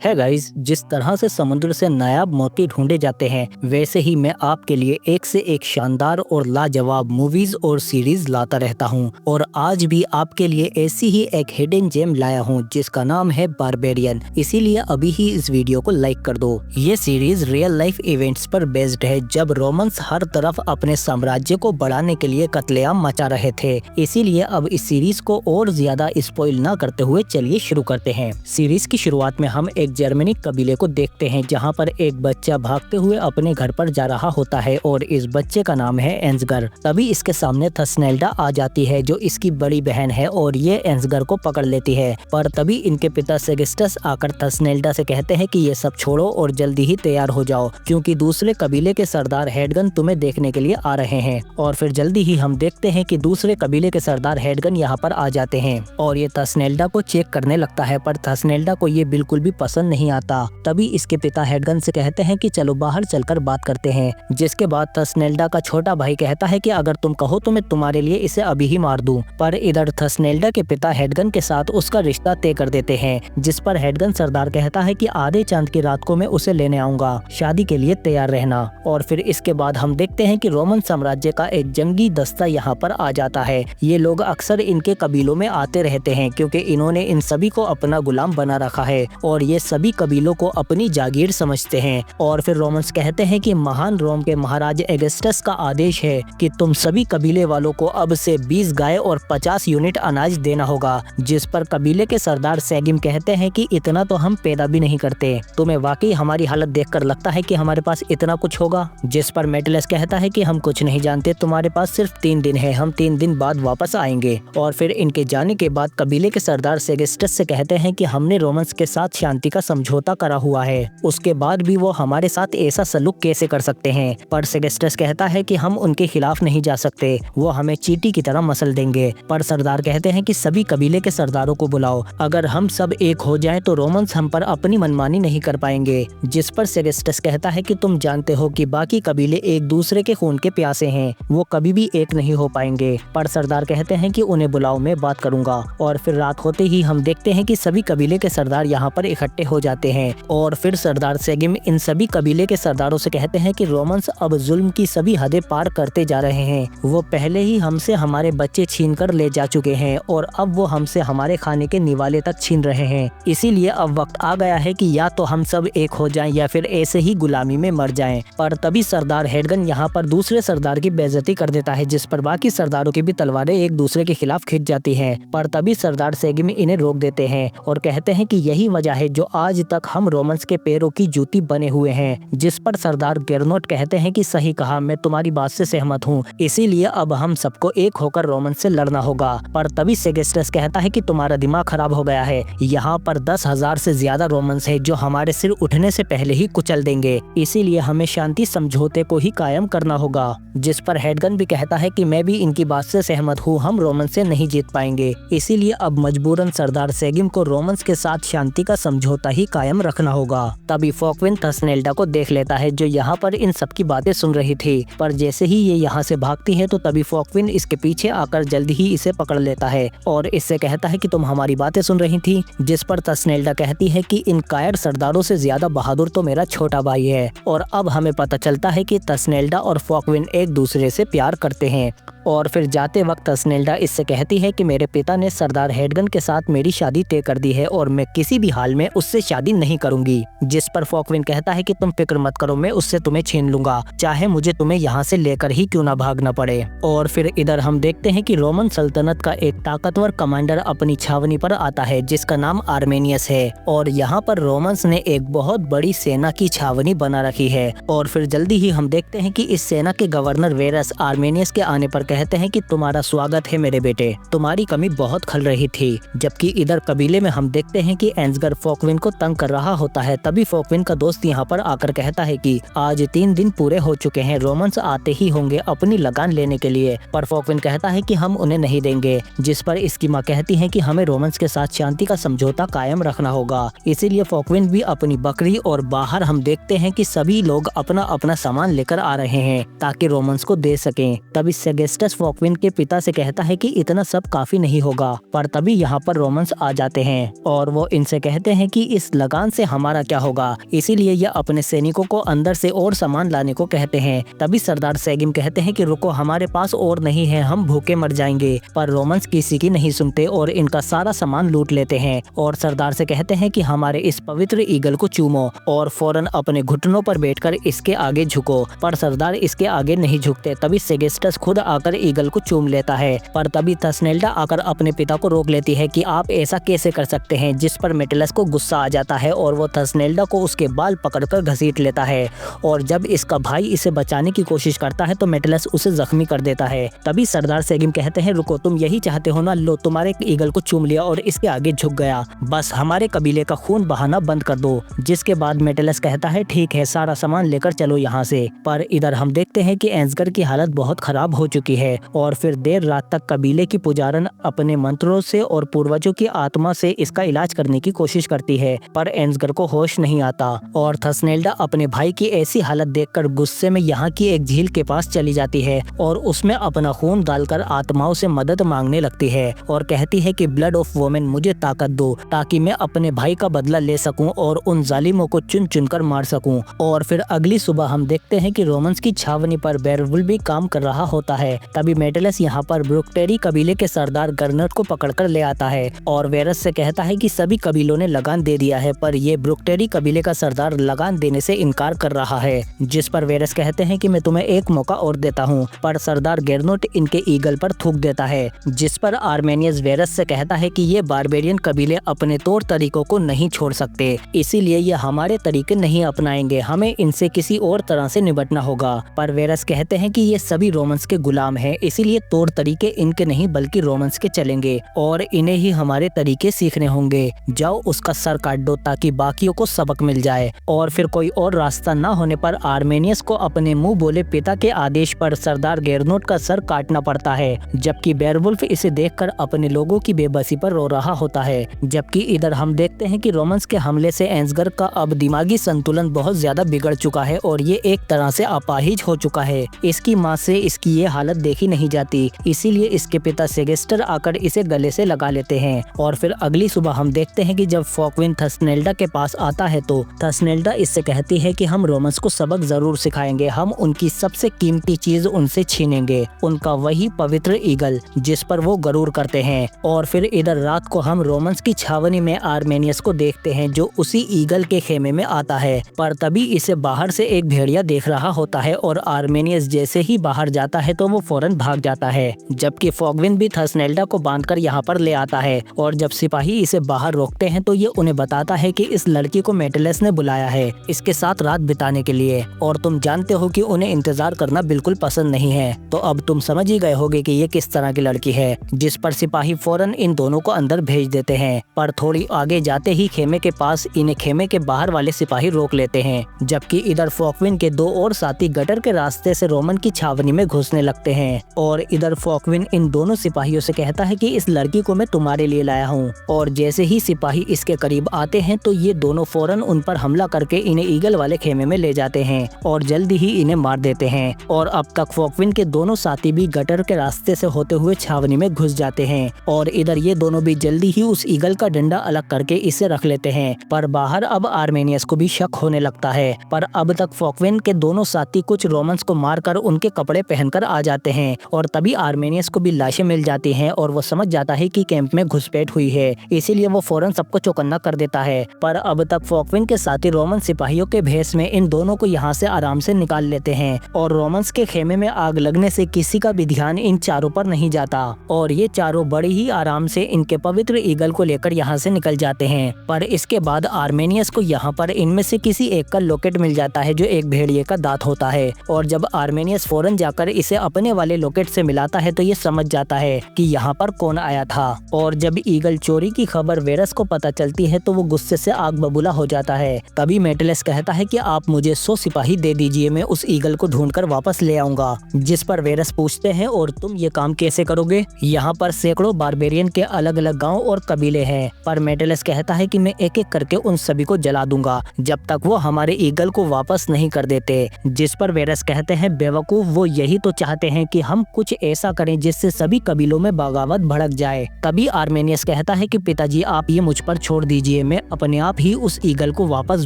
है गाइस, जिस तरह से समुद्र से नायाब मोती ढूंढे जाते हैं, वैसे ही मैं आपके लिए एक से एक शानदार और लाजवाब मूवीज और सीरीज लाता रहता हूं। और आज भी आपके लिए ऐसी ही एक हिडन जेम लाया हूं जिसका नाम है बारबेरियन। इसीलिए अभी ही इस वीडियो को लाइक कर दो। ये सीरीज रियल लाइफ इवेंट्स पर बेस्ड है, जब रोमन्स हर तरफ अपने साम्राज्य को बढ़ाने के लिए कत्लेआम मचा रहे थे। इसीलिए अब इस सीरीज को और ज्यादा स्पॉइल न करते हुए चलिए शुरू करते हैं। सीरीज की शुरुआत में हम एक जर्मनिक कबीले को देखते हैं, जहां पर एक बच्चा भागते हुए अपने घर पर जा रहा होता है और इस बच्चे का नाम है एंसगर। तभी इसके सामने थसनेल्डा आ जाती है, जो इसकी बड़ी बहन है, और ये एंसगर को पकड़ लेती है। पर तभी इनके पिता सेगिस्टस आकर थसनेल्डा से कहते हैं कि ये सब छोड़ो और जल्दी ही तैयार हो जाओ, क्योंकि दूसरे कबीले के सरदार हेडगन तुम्हें देखने के लिए आ रहे हैं। और फिर जल्दी ही हम देखते हैं कि दूसरे कबीले के सरदार हेडगन यहाँ पर आ जाते हैं और ये थसनेल्डा को चेक करने लगता है, पर थसनेल्डा को ये बिल्कुल भी पसंद नहीं आता। तभी इसके पिता हेडगन से कहते हैं कि चलो बाहर चलकर बात करते हैं। जिसके बाद थसनेल्डा का छोटा भाई कहता है कि अगर तुम कहो तो मैं तुम्हारे लिए इसे अभी ही मार दूं। पर इधर थसनेल्डा के पिता हेडगन के साथ उसका रिश्ता तय कर देते हैं, जिस पर हेडगन सरदार कहता है कि आधे चांद की रात को मैं उसे लेने आऊंगा, शादी के लिए तैयार रहना। और फिर इसके बाद हम देखते हैं कि रोमन साम्राज्य का एक जंगी दस्ता यहाँ पर आ जाता है। ये लोग अक्सर इनके कबीलों में आते रहते हैं, क्योंकि इन्होंने इन सभी को अपना गुलाम बना रखा है और ये सभी कबीलों को अपनी जागीर समझते हैं। और फिर रोमन्स कहते हैं कि महान रोम के महाराज एगस्टस का आदेश है कि तुम सभी कबीले वालों को अब से 20 गाय और 50 यूनिट अनाज देना होगा। जिस पर कबीले के सरदार सेगिम कहते हैं कि इतना तो हम पैदा भी नहीं करते, तुम्हें वाकई हमारी हालत देखकर लगता है कि हमारे पास इतना कुछ होगा। जिस पर मेटलस कहता है कि हम कुछ नहीं जानते, तुम्हारे पास सिर्फ 3 दिन है, हम 3 दिन बाद वापस आएंगे। और फिर इनके जाने के बाद कबीले के सरदार सेगिस्टस से कहते हैं कि हमने रोमन्स के साथ शांति का समझौता करा हुआ है, उसके बाद भी वो हमारे साथ ऐसा सलूक कैसे कर सकते हैं। पर सेगिस्टस कहता है कि हम उनके खिलाफ नहीं जा सकते, वो हमें चींटी की तरह मसल देंगे। पर सरदार कहते हैं कि सभी कबीले के सरदारों को बुलाओ, अगर हम सब एक हो जाएं तो रोमन्स हम पर अपनी मनमानी नहीं कर पाएंगे। जिस पर सेगिस्टस कहता है कि तुम जानते हो कि बाकी कबीले एक दूसरे के खून के प्यासे हैं, वो कभी भी एक नहीं हो पाएंगे। पर सरदार कहते हैं कि उन्हें बुलाओ, मैं बात करूंगा। और फिर रात होते ही हम देखते हैं कि सभी कबीले के सरदार यहाँ पर इकट्ठे हो जाते हैं। और फिर सरदार सेगिम इन सभी कबीले के सरदारों से कहते हैं कि रोमन्स अब जुल्म की सभी हदें पार करते जा रहे हैं। वो पहले ही हमसे हमारे बच्चे छीन कर ले जा चुके हैं और अब वो हमसे हमारे खाने के निवाले तक छीन रहे हैं। इसीलिए अब वक्त आ गया है कि या तो हम सब एक हो जाएं या फिर ऐसे ही गुलामी में मर जाएं। पर तभी सरदार हेडगन यहाँ पर दूसरे सरदार की बेइज्जती कर देता है, जिस पर बाकी सरदारों की भी तलवारें एक दूसरे के खिलाफ खिंच जाती हैं। पर तभी सरदार सेगिम इन्हें रोक देते हैं और कहते हैं कि यही वजह है जो आज तक हम रोमन्स के पैरों की जूती बने हुए हैं। जिस पर सरदार गेरनोट कहते हैं कि सही कहा, मैं तुम्हारी बात से सहमत हूँ, इसीलिए अब हम सबको एक होकर रोमन्स से लड़ना होगा। पर तभी सेगिस्टस कहता है कि तुम्हारा दिमाग खराब हो गया है, यहाँ पर 10,000 से ज्यादा रोमन्स है जो हमारे सिर उठने से पहले ही कुचल देंगे, इसीलिए हमें शांति समझौते को ही कायम करना होगा। जिस पर हेडगन भी कहता है कि मैं भी इनकी बात से सहमत हूँ, हम रोमन्स से नहीं जीत पाएंगे, इसीलिए अब मजबूरन सरदार सेगिम को रोमन्स के साथ शांति का समझौता ही कायम रखना होगा। तभी फोकविन थसनेल्डा को देख लेता है, जो यहाँ पर इन सबकी बातें सुन रही थी। पर जैसे ही ये यहाँ से भागती है तो तभी फोकविन इसके पीछे आकर जल्दी ही इसे पकड़ लेता है और इससे कहता है कि तुम हमारी बातें सुन रही थी। जिस पर थसनेल्डा कहती है कि इन कायर सरदारों से ज्यादा बहादुर तो मेरा छोटा भाई है। और अब हमें पता चलता है कि थसनेल्डा और फोकविन एक दूसरे से प्यार करते हैं। और फिर जाते वक्त थसनेल्डा इससे कहती है कि मेरे पिता ने सरदार हेडगन के साथ मेरी शादी तय कर दी है और मैं किसी भी हाल में उससे शादी नहीं करूंगी। जिस पर फोकविन कहता है कि तुम फिक्र मत करो, मैं उससे तुम्हें छीन लूंगा, चाहे मुझे तुम्हें यहाँ से लेकर ही क्यों ना भागना पड़े। और फिर इधर हम देखते हैं कि रोमन सल्तनत का एक ताकतवर कमांडर अपनी छावनी पर आता है, जिसका नाम आर्मेनियस है। और यहाँ पर रोमन्स ने एक बहुत बड़ी सेना की छावनी बना रखी है। और फिर जल्दी ही हम देखते हैं कि इस सेना के गवर्नर वेरस आर्मेनियस के आने पर कहते हैं कि तुम्हारा स्वागत है मेरे बेटे, तुम्हारी कमी बहुत खल रही थी। जबकि इधर कबीले में हम देखते हैं कि एंसगर फोकविन को तंग कर रहा होता है। तभी फोकविन का दोस्त यहाँ पर आकर कहता है कि आज 3 दिन पूरे हो चुके हैं, रोमन्स आते ही होंगे अपनी लगान लेने के लिए। पर फोकविन कहता है कि हम उन्हें नहीं देंगे। जिस पर इसकी माँ कहती है कि हमें रोमन्स के साथ शांति का समझौता कायम रखना होगा, इसीलिए फोकविन भी अपनी बकरी और बाहर हम देखते हैं कि सभी लोग अपना अपना सामान लेकर आ रहे हैं ताकि रोमन्स को दे सकें। तभी सेगिस्टस सेगेस्टस फॉकविन के पिता से कहता है कि इतना सब काफी नहीं होगा, पर तभी यहाँ पर रोमन्स आ जाते हैं और वो इनसे कहते हैं कि इस लगान से हमारा क्या होगा, इसीलिए ये अपने सैनिकों को अंदर से और सामान लाने को कहते हैं। तभी सरदार सेगिम कहते हैं कि रुको, हमारे पास और नहीं है, हम भूखे मर जाएंगे। पर रोमन्स किसी की नहीं सुनते और इनका सारा सामान लूट लेते हैं और सरदार से कहते हैं कि हमारे इस पवित्र ईगल को चूमो और फौरन अपने घुटनों पर बैठकर इसके आगे झुको। पर सरदार इसके आगे नहीं झुकते। तभी सेगेस्टस खुद आकर ईगल को चूम लेता है, पर तभी थसनेल्डा आकर अपने पिता को रोक लेती है कि आप ऐसा कैसे कर सकते हैं, जिस पर मेटेलस को गुस्सा आ जाता है और वो थसनेल्डा को उसके बाल पकड़कर घसीट लेता है और जब इसका भाई इसे बचाने की कोशिश करता है तो मेटेलस उसे जख्मी कर देता है। तभी सरदार सेगिम कहते हैं रुको, तुम यही चाहते हो ना, लो तुम्हारे ईगल को चूम लिया और इसके आगे झुक गया, बस हमारे कबीले का खून बहाना बंद कर दो। जिसके बाद मेटेलस कहता है ठीक है, सारा सामान लेकर चलो यहाँ से। पर इधर हम देखते हैं कि एंसगर की हालत बहुत खराब हो चुकी है और फिर देर रात तक कबीले की पुजारन अपने मंत्रों से और पूर्वजों की आत्मा से इसका इलाज करने की कोशिश करती है, पर एंसगर को होश नहीं आता और थसनेल्डा अपने भाई की ऐसी हालत देखकर गुस्से में यहाँ की एक झील के पास चली जाती है और उसमें अपना खून डालकर आत्माओं से मदद मांगने लगती है और कहती है कि ब्लड ऑफ वोमेन, मुझे ताकत दो ताकि मैं अपने भाई का बदला ले सकूं और उन जालिमों को चुन चुनकर मार सकूं। और फिर अगली सुबह हम देखते हैं कि रोमन्स की छावनी पर बेरवुल भी काम कर रहा होता है। तभी मेटेलस यहाँ पर ब्रुक्टेरी कबीले के सरदार गर्नट को पकड़कर ले आता है और वेरस से कहता है कि सभी कबीलों ने लगान दे दिया है, पर ये ब्रुक्टेरी कबीले का सरदार लगान देने से इनकार कर रहा है। जिस पर वेरस कहते हैं कि मैं तुम्हें एक मौका और देता हूँ, पर सरदार गेरनोट इनके ईगल पर थूक देता है। जिस पर आर्मेनियस वेरस से कहता है कि ये बारबेरियन कबीले अपने तौर तरीकों को नहीं छोड़ सकते, इसीलिए ये हमारे तरीके नहीं अपनाएंगे, हमें इनसे किसी और तरह से निपटना होगा। पर वेरस कहते हैं कि ये सभी रोमन्स के गुलाम हैं, इसीलिए तौर तरीके इनके नहीं बल्कि रोमन्स के चलेंगे और इन्हें ही हमारे तरीके सीखने होंगे। जाओ उसका सर काट दो ताकि बाकियों को सबक मिल जाए। और फिर कोई और रास्ता न होने पर आर्मेनियस को अपने मुंह बोले पिता के आदेश पर सरदार गेरनोट का सर काटना पड़ता है, जबकि बेरवुल्फ इसे देखकर अपने लोगों की बेबसी पर रो रहा होता है। जबकि इधर हम देखते हैं कि रोमन्स के हमले से एंसगर का अब दिमागी संतुलन बहुत ज्यादा बिगड़ चुका है और ये एक तरह से अपाहिज हो चुका है। इसकी माँ से इसकी ये हालत देखी नहीं जाती, इसीलिए इसके पिता सेगेस्टर आकर इसे गले से लगा लेते हैं। और फिर अगली सुबह हम देखते हैं कि जब फॉकविन थसनेल्डा के पास आता है तो थसनेल्डा इससे कहती है कि हम रोमन्स को सबक जरूर सिखाएंगे, हम उनकी सबसे कीमती चीज उनसे छीनेंगे, उनका वही पवित्र ईगल जिस पर वो गरूर करते हैं। और फिर इधर रात को हम रोमन्स की छावनी में आर्मेनियस को देखते हैं जो उसी ईगल के खेमे में आता है, पर तभी इसे बाहर से एक भेड़िया देख रहा होता है और आर्मेनियस जैसे ही बाहर जाता है तो वो फौरन भाग जाता है। जबकि फॉकविन भी थसनेल्डा को बांधकर यहाँ पर ले आता है और जब सिपाही इसे बाहर रोकते हैं तो ये उन्हें बताता है कि इस लड़की को मेटेलस ने बुलाया है इसके साथ रात बिताने के लिए और तुम जानते हो कि उन्हें इंतजार करना बिल्कुल पसंद नहीं है। तो अब तुम समझ ही गए होगे कि ये किस तरह की लड़की है। जिस पर सिपाही फौरन इन दोनों को अंदर भेज देते हैं, पर थोड़ी आगे जाते ही खेमे के पास इन्हें खेमे के बाहर वाले सिपाही रोक लेते हैं। जबकि इधर फॉकविन के दो और साथी गटर के रास्ते से रोमन की छावनी में घुसने लगते हैं और इधर फॉकविन इन दोनों सिपाहियों से कहता है कि इस लड़की को मैं तुम्हारे लिए लाया हूँ। और जैसे ही सिपाही इसके करीब आते हैं तो ये दोनों फौरन उन पर हमला करके इन्हें ईगल वाले खेमे में ले जाते हैं और जल्दी ही इन्हें मार देते हैं। और अब तक फॉकविन के दोनों साथी भी गटर के रास्ते से होते हुए छावनी में घुस जाते हैं और इधर ये दोनों भी जल्दी ही उस ईगल का डंडा अलग करके इसे रख लेते हैं। पर बाहर अब आर्मेनियस को भी शक होने लगता है, पर अब तक फॉकविन के दोनों साथी कुछ रोमन्स को मारकर उनके कपड़े पहनकर आ जाते हैं और तभी आर्मेनियस को भी लाशें मिल जाती हैं और वो समझ जाता है कि कैंप में घुसपैठ हुई है, इसीलिए वो फौरन सबको चौकन्ना कर देता है। पर अब तक फॉकविन के साथी रोमन सिपाहियों के भेष में इन दोनों को यहाँ से आराम से निकाल लेते हैं और रोमन्स के खेमे में आग लगने से किसी का भी ध्यान इन चारों पर नहीं जाता और ये चारों बड़ी ही आराम से इनके पवित्र ईगल को लेकर यहाँ से निकल जाते हैं। पर इसके बाद आर्मेनियस को यहाँ पर इनमें से किसी एक का लॉकेट मिल जाता है जो एक भेड़िए का दांत होता है और जब आर्मेनियस फौरन जाकर इसे अपने वाले लॉकेट से मिलाता है तो ये समझ जाता है कि यहाँ पर कौन आया था। और जब ईगल चोरी की खबर वेरस को पता चलती है तो वो गुस्से से आग बबूला हो जाता है। तभी मेटेलस कहता है कि आप मुझे 100 सिपाही दे दीजिए, मैं उस ईगल को ढूंढकर वापस ले आऊंगा। जिस पर वेरस पूछते हैं और तुम ये काम कैसे करोगे, यहाँ पर सैकड़ों बारबेरियन के अलग अलग गाँव और कबीले हैं। पर मेटेलस कहता है कि मैं एक एक करके उन सभी को जला दूंगा जब तक वो हमारे ईगल को वापस नहीं कर देते। जिस पर वेरस कहते हैं बेवकूफ, वो यही तो चाहते हैं कि हम कुछ ऐसा करें जिससे सभी कबीलों में बगावत भड़क जाए। तभी आर्मेनियस कहता है कि पिताजी आप ये मुझ पर छोड़ दीजिए, मैं अपने आप ही उस ईगल को वापस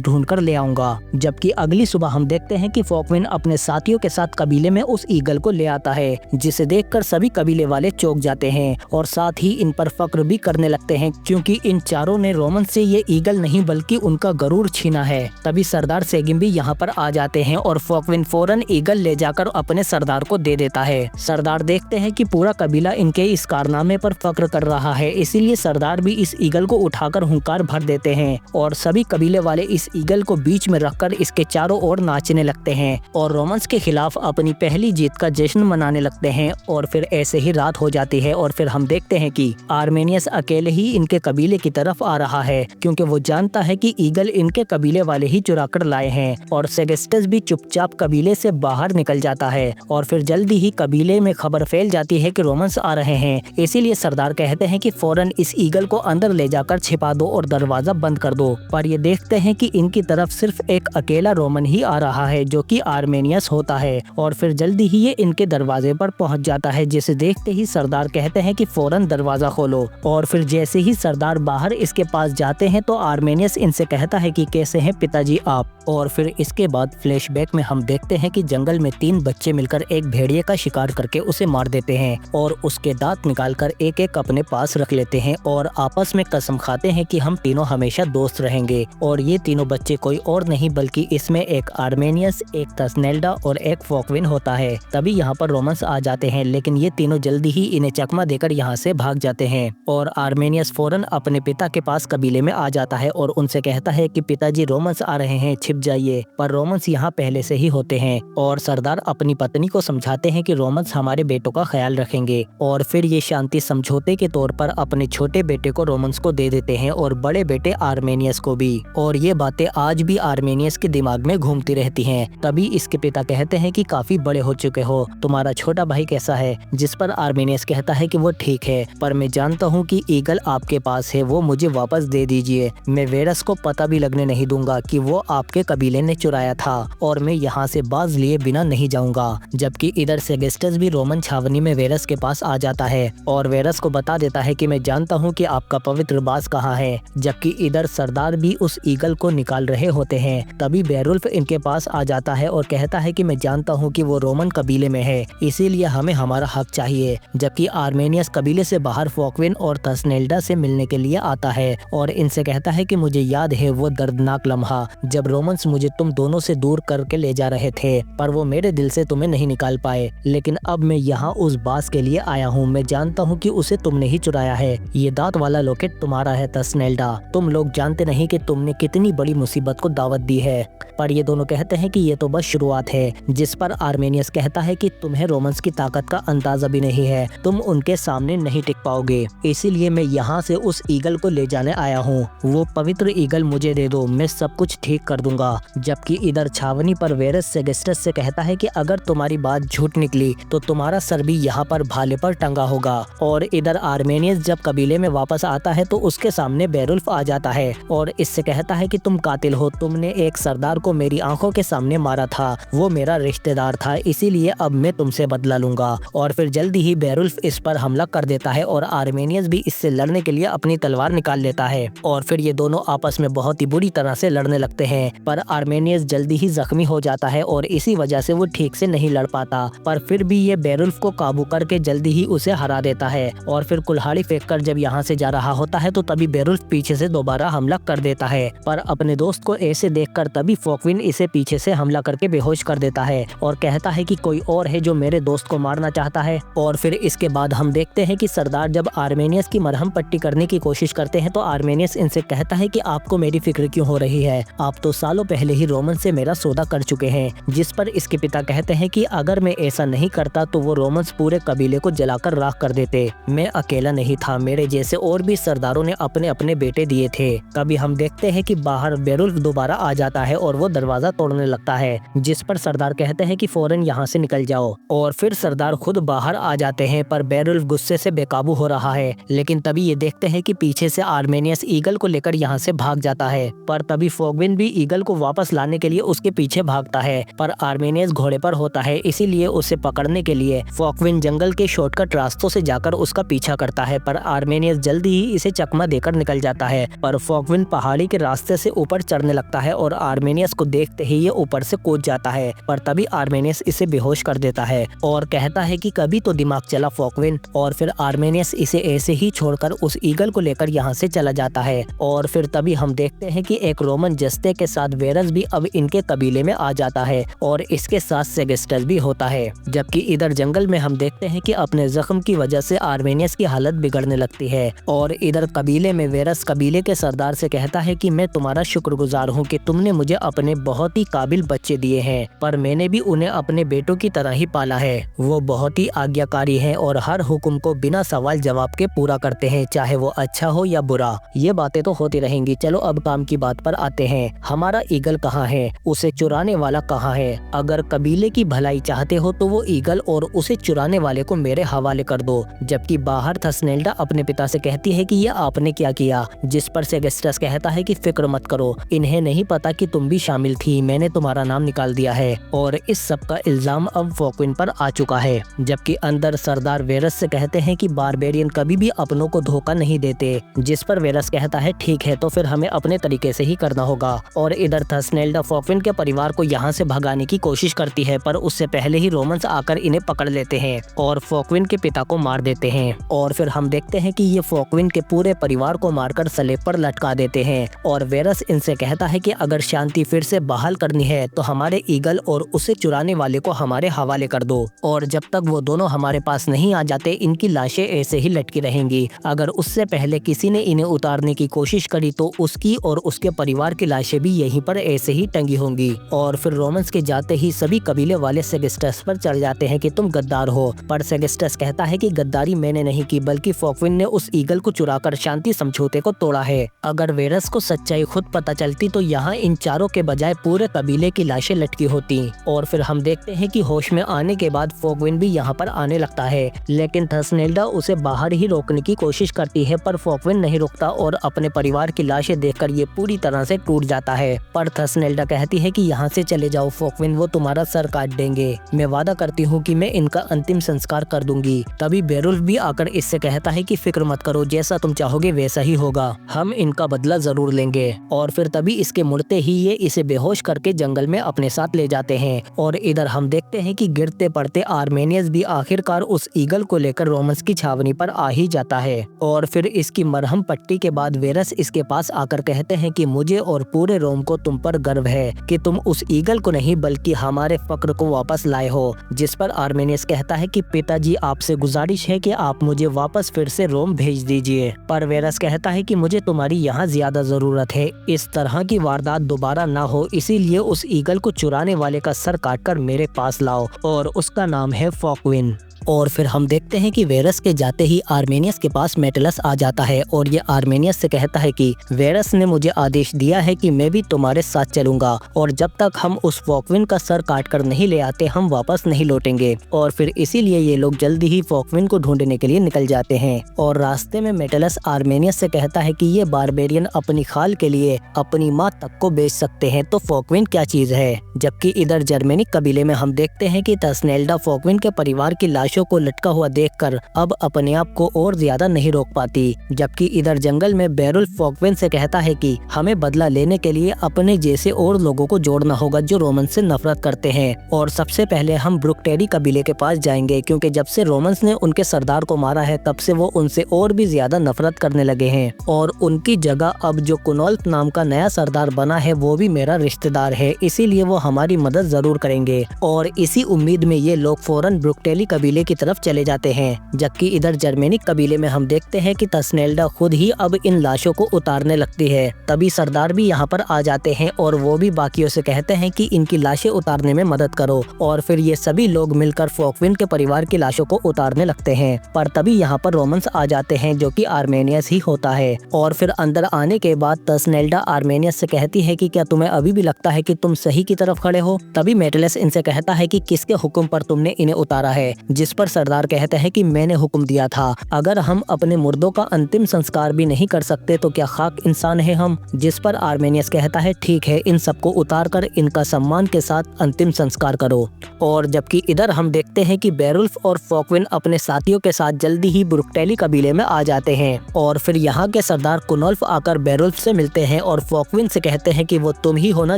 ढूंढ कर ले आऊंगा। जबकि अगली सुबह हम देखते हैं कि फोकविन अपने साथियों के साथ कबीले में उस ईगल को ले आता है, जिसे देखकर सभी कबीले वाले चौंक जाते हैं और साथ ही इन पर फक्र भी करने लगते हैं, क्योंकि इन चारों ने रोमन से ये ईगल नहीं बल्कि उनका गरूर छीना है। तभी सरदार सेगिम भी यहाँ पर आ जाते हैं और फोकविन फौरन ईगल ले जाकर अपने सरदार को दे देता है। सरदार देखते हैं कि पूरा कबीला इनके इस कारनामे पर फक्र कर रहा है, इसीलिए सरदार भी इस ईगल को उठाकर हुंकार भर देते हैं और सभी कबीले वाले इस ईगल को बीच में रखकर इसके चारों ओर नाचने लगते हैं और रोमन्स के खिलाफ अपनी पहली जीत का जश्न मनाने लगते हैं। और फिर ऐसे ही रात हो जाती है और फिर हम देखते हैं कि आर्मेनियस अकेले ही इनके कबीले की तरफ आ रहा है, क्योंकि वो जानता है कि ईगल इनके कबीले वाले ही चुरा कर लाए हैं। और सेगेस्टस भी चुपचाप कबीले से बाहर निकल जाता है और फिर जल्दी ही कबीले में खबर फैल जाती है कि रोमन्स आ रहे हैं। इसीलिए सरदार कहते हैं कि फौरन इस ईगल को अंदर ले जाकर छिपा दो और दरवाजा बंद कर दो। पर ये देखते हैं कि इनकी तरफ सिर्फ एक अकेला रोमन ही आ रहा है, जो कि आर्मेनियस होता है। और फिर जल्दी ही ये इनके दरवाजे पर पहुंच जाता है, जिसे देखते ही सरदार कहते हैं कि फौरन दरवाजा खोलो। और फिर जैसे ही सरदार बाहर इसके पास जाते हैं तो आर्मेनियस इनसे कहता है कि कैसे हैं पिताजी आप। और फिर इसके बाद फ्लैशबैक में हम देखते हैं कि जंगल में 3 बच्चे मिलकर एक भेड़िए का शिकार करके उसे मार देते हैं और उसके दांत निकालकर एक एक अपने पास रख लेते हैं और आपस में कसम खाते हैं कि हम तीनों हमेशा दोस्त रहेंगे। और ये तीनों बच्चे कोई और नहीं बल्कि इसमें एक आर्मेनियस, एक तस्नेल्डा और एक फोकविन होता है। तभी यहाँ पर रोमन्स आ जाते हैं, लेकिन ये तीनों जल्दी ही इन्हें चकमा देकर यहाँ से भाग जाते हैं। और आर्मेनियस फौरन अपने पिता के पास कबीले में आ जाता है और उनसे कहता है कि पिताजी रोमन्स आ रहे हैं, छिप जाइए। पर रोमन्स यहाँ पहले से ही होते हैं और सरदार अपनी पत्नी को समझाते हैं कि रोमन्स हमारे बेटों का ख्याल रखेंगे। और फिर ये शांति समझौते के तौर पर अपने छोटे बेटे को रोमन्स को दे देते हैं और बड़े बेटे आर्मेनियस को भी। और ये बातें आज भी आर्मेनियस के दिमाग में घूमती रहती हैं। तभी इसके पिता कहते हैं कि काफी बड़े हो चुके हो, तुम्हारा छोटा भाई कैसा है? जिस पर आर्मेनियस कहता है कि वो ठीक है, पर मैं जानता हूँ कि ईगल आपके पास है, वो मुझे वापस दे दीजिए। मैं वेरस को पता भी लगने नहीं दूंगा कि वो आपके कबीले ने चुराया था और मैं यहाँ से बाज लिए बिना नहीं जाऊंगा। जबकि इधर सेगेस्टस भी रोमन छावनी में वेरस के पास आ जाता है और वेरस को बता देता है कि मैं जानता हूँ कि आपका पवित्र बाज कहाँ है। जबकि इधर सरदार भी उस ईगल को निकाल रहे होते हैं। तभी बेरुल्फ इनके पास आ जाता है और कहता है कि मैं जानता हूँ कि वो रोमन कबीले में है, इसीलिए हमें हमारा हक चाहिए। जबकि आर्मेनियस कबीले से बाहर फोकविन और तस्नेल्डा से मिलने के लिए आता है और इनसे कहता है कि मुझे याद है वो दर्दनाक लम्हा जब रोमन्स मुझे तुम दोनों से दूर करके ले जा रहे थे, पर वो मेरे दिल से तुम्हें नहीं निकाल पाए। लेकिन अब मैं यहाँ उस बाज के लिए आया हूँ, मैं जानता हूँ कि उसे तुमने ही चुराया है। ये दांत वाला लॉकेट तुम्हारा है तस्नेल्डा, तुम लोग जानते नहीं कि तुमने कितनी बड़ी मुसीबत को दावत दी है। पर ये दोनों कहते हैं कि ये तो बस शुरुआत है। जिस पर आर्मेनियस कहता है कि तुम्हें रोमन्स की ताकत का अंदाजा भी नहीं है, तुम उनके सामने नहीं टिक पाओगे, इसीलिए मैं यहाँ से उस ईगल को ले जाने आया हूँ। वो पवित्र ईगल मुझे दे दो, मैं सब कुछ ठीक कर दूंगा। जबकि इधर छावनी पर वेरस सेगेस्टस से कहता है कि अगर तुम्हारी बात झूठ निकली तो तुम्हारा सर भी यहाँ पर भाले पर टंगा होगा। और इधर आर्मेनियस जब कबीले में वापस आता है तो उसके सामने बेरुल्फ आ जाता है और इससे कहता है कि तुम कातिल हो, तुमने एक सरदार को मेरी आंखों के सामने मारा था, वो मेरा रिश्तेदार था, इसीलिए अब मैं तुमसे बदला लूंगा। और फिर जल्दी ही बेरुल्फ इस पर हमला कर देता है और आर्मेनियस भी इससे लड़ने के लिए अपनी तलवार निकाल लेता है और फिर ये दोनों आपस में बहुत ही बुरी तरह से लड़ने लगते हैं। पर आर्मेनियस जल्दी ही जख्मी हो जाता है और इसी वजह से वो ठीक से नहीं लड़ पाता, पर फिर भी ये बेरुल्फ को काबू करके जल्दी ही उसे हरा देता है। और फिर कुल्हाड़ी फेंककर जब यहाँ से जा रहा होता है तो तभी बेरुल्फ पीछे से दोबारा हमला कर देता है, पर अपने दोस्त को ऐसे देखकर तभी फोकविन इसे पीछे से हमला करके बेहोश कर देता है और कहता है कि कोई और है जो मेरे दोस्त को मारना चाहता है। और फिर इसके बाद हम देखते हैं कि सरदार जब आर्मेनियस की मरहम पट्टी करने की कोशिश करते हैं तो आर्मेनियस इनसे कहता है कि आपको मेरी फिक्र क्यों हो रही है, आप तो सालों पहले ही रोमन से मेरा सौदा कर चुके हैं। जिस पर इसके पिता कहते हैं कि अगर मैं ऐसा नहीं करता तो वो रोमन्स पूरे कबीले को जलाकर राख कर देते। मैं अकेला नहीं था, मेरे जैसे और भी सरदारों ने अपने अपने बेटे दिए थे। कभी हम देखते हैं कि बाहर बेरुल्फ दोबारा आ जाता है और वो दरवाजा तोड़ने लगता है, जिस पर सरदार कहते हैं कि फौरन यहाँ से निकल जाओ। और फिर सरदार खुद बाहर आ जाते हैं, पर बेरुल्फ गुस्से से बेकाबू हो रहा है। लेकिन तभी ये देखते हैं कि पीछे से आर्मेनियस ईगल को लेकर यहाँ से भाग जाता है, पर तभी फोकविन भी ईगल को वापस लाने के लिए उसके पीछे भागता है, पर आर्मेनियस घोड़े पर होता है, इसीलिए उसे पकड़ पकड़ने के लिए फोकविन जंगल के शॉर्टकट रास्तों से जाकर उसका पीछा करता है, पर आर्मेनियस जल्दी ही इसे चकमा देकर निकल जाता है। पर फोकविन पहाड़ी के रास्ते से ऊपर चढ़ने लगता है और आर्मेनियस को देखते ही ये ऊपर से कूद जाता है, पर तभी आर्मेनियस इसे बेहोश कर देता है और कहता है कि कभी तो दिमाग चला फोकविन। और फिर आर्मेनियस इसे ऐसे ही छोड़कर उस ईगल को लेकर यहाँ से चला जाता है। और फिर तभी हम देखते हैं कि एक रोमन जस्ते के साथ वेरस भी अब इनके कबीले में आ जाता है और इसके साथ सेगिस्टस भी होता है। जबकि इधर जंगल में हम देखते हैं कि अपने जख्म की वजह से आर्मेनियस की हालत बिगड़ने लगती है और इधर कबीले में वेरस कबीले के सरदार से कहता है कि मैं तुम्हारा शुक्रगुजार हूँ कि तुमने मुझे अपने बहुत ही काबिल बच्चे दिए हैं, पर मैंने भी उन्हें अपने बेटों की तरह ही पाला है। वो बहुत ही आज्ञाकारी हैं और हर हुक्म को बिना सवाल जवाब के पूरा करते हैं, चाहे वो अच्छा हो या बुरा। ये बातें तो होती रहेंगी। चलो अब काम की बात पर आते हैं। हमारा ईगल कहाँ है? उसे चुराने वाला कहाँ है? अगर कबीले की भलाई चाहते हो तो वो ईगल और उसे चुराने वाले को मेरे हवाले कर दो। जबकि बाहर थसनेल्डा अपने पिता से कहती है कि ये आपने क्या किया, जिस पर सेगिस्टस कहता है कि फिक्र मत करो, इन्हें नहीं पता कि तुम भी शामिल थी, मैंने तुम्हारा नाम निकाल दिया है। और इस सब का इल्जाम अब फोकविन पर आ चुका है। जबकि अंदर सरदार वेरस से कहते हैं कि बारबेरियन कभी भी अपनों को धोखा नहीं देते, जिस पर वेरस कहता है ठीक है, तो फिर हमें अपने तरीके से ही करना होगा। और इधर थसनेल्डा फोकविन के परिवार को यहाँ से भगाने की कोशिश करती है, पर उससे पहले ही रोमन्स आकर इन्हें पकड़ लेते हैं और फोकविन के पिता को मार देते हैं। और फिर हम देखते हैं कि ये फोकविन के पूरे परिवार को मारकर सलेब पर लटका देते हैं। और वेरस इनसे कहता है कि अगर शांति फिर से बहाल करनी है तो हमारे ईगल और उसे चुराने वाले को हमारे हवाले कर दो, और जब तक वो दोनों हमारे पास नहीं आ जाते इनकी लाशें ऐसे ही लटकी रहेंगी। अगर उससे पहले किसी ने इन्हें उतारने की कोशिश करी तो उसकी और उसके परिवार की लाशें भी यहीं पर ऐसे ही टंगी होंगी। और फिर रोमन्स के जाते ही सभी कबीले वाले सेगिस्टस पर चढ़ जाते हैं कि तुम गद्दार हो, पर सेगिस्टस कहता है कि गद्दारी मैंने नहीं की, बल्कि फोकविन ने उस ईगल को चुराकर शांति समझौते को तोड़ा है। अगर वेरस को सच्चाई खुद पता चलती तो यहाँ इन चारों के बजाय पूरे कबीले की लाशें लटकी होती। और फिर हम देखते हैं कि होश में आने के बाद फोकविन भी यहाँ पर आने लगता है, लेकिन थसनेल्डा उसे बाहर ही रोकने की कोशिश करती है, पर फोकविन नहीं रुकता और अपने परिवार की लाशें देखकर ये पूरी तरह से टूट जाता है। पर थसनेल्डा कहती है कि यहाँ से चले जाओ फोकविन, वो तुम्हारा सर काट देंगे, मैं वादा करती हूँ कि मैं इनका अंतिम संस्कार कर दूंगी। तभी बेरुल्फ भी आकर इससे कहता है कि फिक्र मत करो, जैसा तुम चाहोगे वैसा ही होगा, हम इनका बदला जरूर लेंगे। और फिर तभी इसके मुड़ते ही ये इसे बेहोश करके जंगल में अपने साथ ले जाते हैं। और इधर हम देखते हैं कि गिरते पड़ते आर्मेनियस भी आखिरकार उस ईगल को लेकर रोमन्स की छावनी पर आ ही जाता है। और फिर इसकी मरहम पट्टी के बाद वेरस इसके पास आकर कहते हैं कि मुझे और पूरे रोम को तुम पर गर्व है कि तुम उस ईगल को नहीं बल्कि हमारे फक्र को वापस लाए हो। जिस पर आर्मेनियस कहता है कि पिताजी आपसे गुजारिश है कि आप मुझे वापस फिर से रोम भेज दीजिए। पर वेरस कहता है कि मुझे तुम्हारी यहाँ ज्यादा जरूरत है, इस तरह की वारदात दोबारा ना हो, इसीलिए उस ईगल को चुराने वाले का सर काटकर मेरे पास लाओ, और उसका नाम है फोकविन। और फिर हम देखते हैं कि वेरस के जाते ही आर्मेनियस के पास मेटलस आ जाता है और ये आर्मेनियस से कहता है कि वेरस ने मुझे आदेश दिया है कि मैं भी तुम्हारे साथ चलूंगा, और जब तक हम उस फोकविन का सर काट कर नहीं ले आते हम वापस नहीं लौटेंगे। और फिर इसीलिए ये लोग जल्दी ही फोकविन को ढूंढने के लिए निकल जाते हैं। और रास्ते में मेटलस आर्मेनियस से कहता है कि ये बारबेरियन अपनी खाल के लिए अपनी माँ तक को बेच सकते हैं, तो फोकविन क्या चीज है। जबकि इधर जर्मेनिक कबीले में हम देखते हैं कि थसनेल्डा फोकविन के परिवार की लाशों को लटका हुआ देखकर अब अपने आप को और ज्यादा नहीं रोक पाती। जबकि इधर जंगल में बेरुल्फ फोकविन से कहता है कि हमें बदला लेने के लिए अपने जैसे और लोगों को जोड़ना होगा जो रोमन से नफरत करते हैं, और सबसे पहले हम ब्रुकटेरी कबीले के पास जाएंगे, क्योंकि जब से रोमन्स ने उनके सरदार को मारा है तब से वो उनसे और भी ज्यादा नफरत करने लगे हैं, और उनकी जगह अब जो कुनोल्फ नाम का नया सरदार बना है वो भी मेरा रिश्तेदार है, इसीलिए वो हमारी मदद जरूर करेंगे। और इसी उम्मीद में ये लोग फौरन ब्रुकटेली कबीले की तरफ चले जाते हैं। जबकि इधर जर्मेनिक कबीले में हम देखते हैं कि थसनेल्डा खुद ही अब इन लाशों को उतारने लगती है। तभी सरदार भी यहाँ पर आ जाते हैं और वो भी बाकियों से कहते हैं कि इनकी लाशें उतारने में मदद करो, और फिर ये सभी लोग मिलकर फोकविन के परिवार की लाशों को उतारने लगते हैं। पर तभी यहाँ पर रोमन्स आ जाते हैं जो कि आर्मेनियस ही होता है। और फिर अंदर आने के बाद थसनेल्डा आर्मेनियस से कहती है कि क्या तुम्हें अभी भी लगता है कि तुम सही की तरफ खड़े हो। तभी मेटलस इनसे कहता है कि किसके हुक्म पर तुमने इन्हें उतारा है। जिस जिस पर सरदार कहते हैं कि मैंने हुक्म दिया था, अगर हम अपने मुर्दों का अंतिम संस्कार भी नहीं कर सकते तो क्या खाक इंसान है हम। जिस पर आर्मेनियस कहता है ठीक है, इन सबको उतार कर इनका सम्मान के साथ अंतिम संस्कार करो। और जबकि इधर हम देखते हैं कि बेरुल्फ और फोकविन अपने साथियों के साथ जल्दी ही ब्रुकटेली कबीले में आ जाते हैं और फिर यहाँ के सरदार कुनोल्फ आकर बेरुल्फ से मिलते हैं और फोकविन से कहते हैं कि वो तुम ही हो ना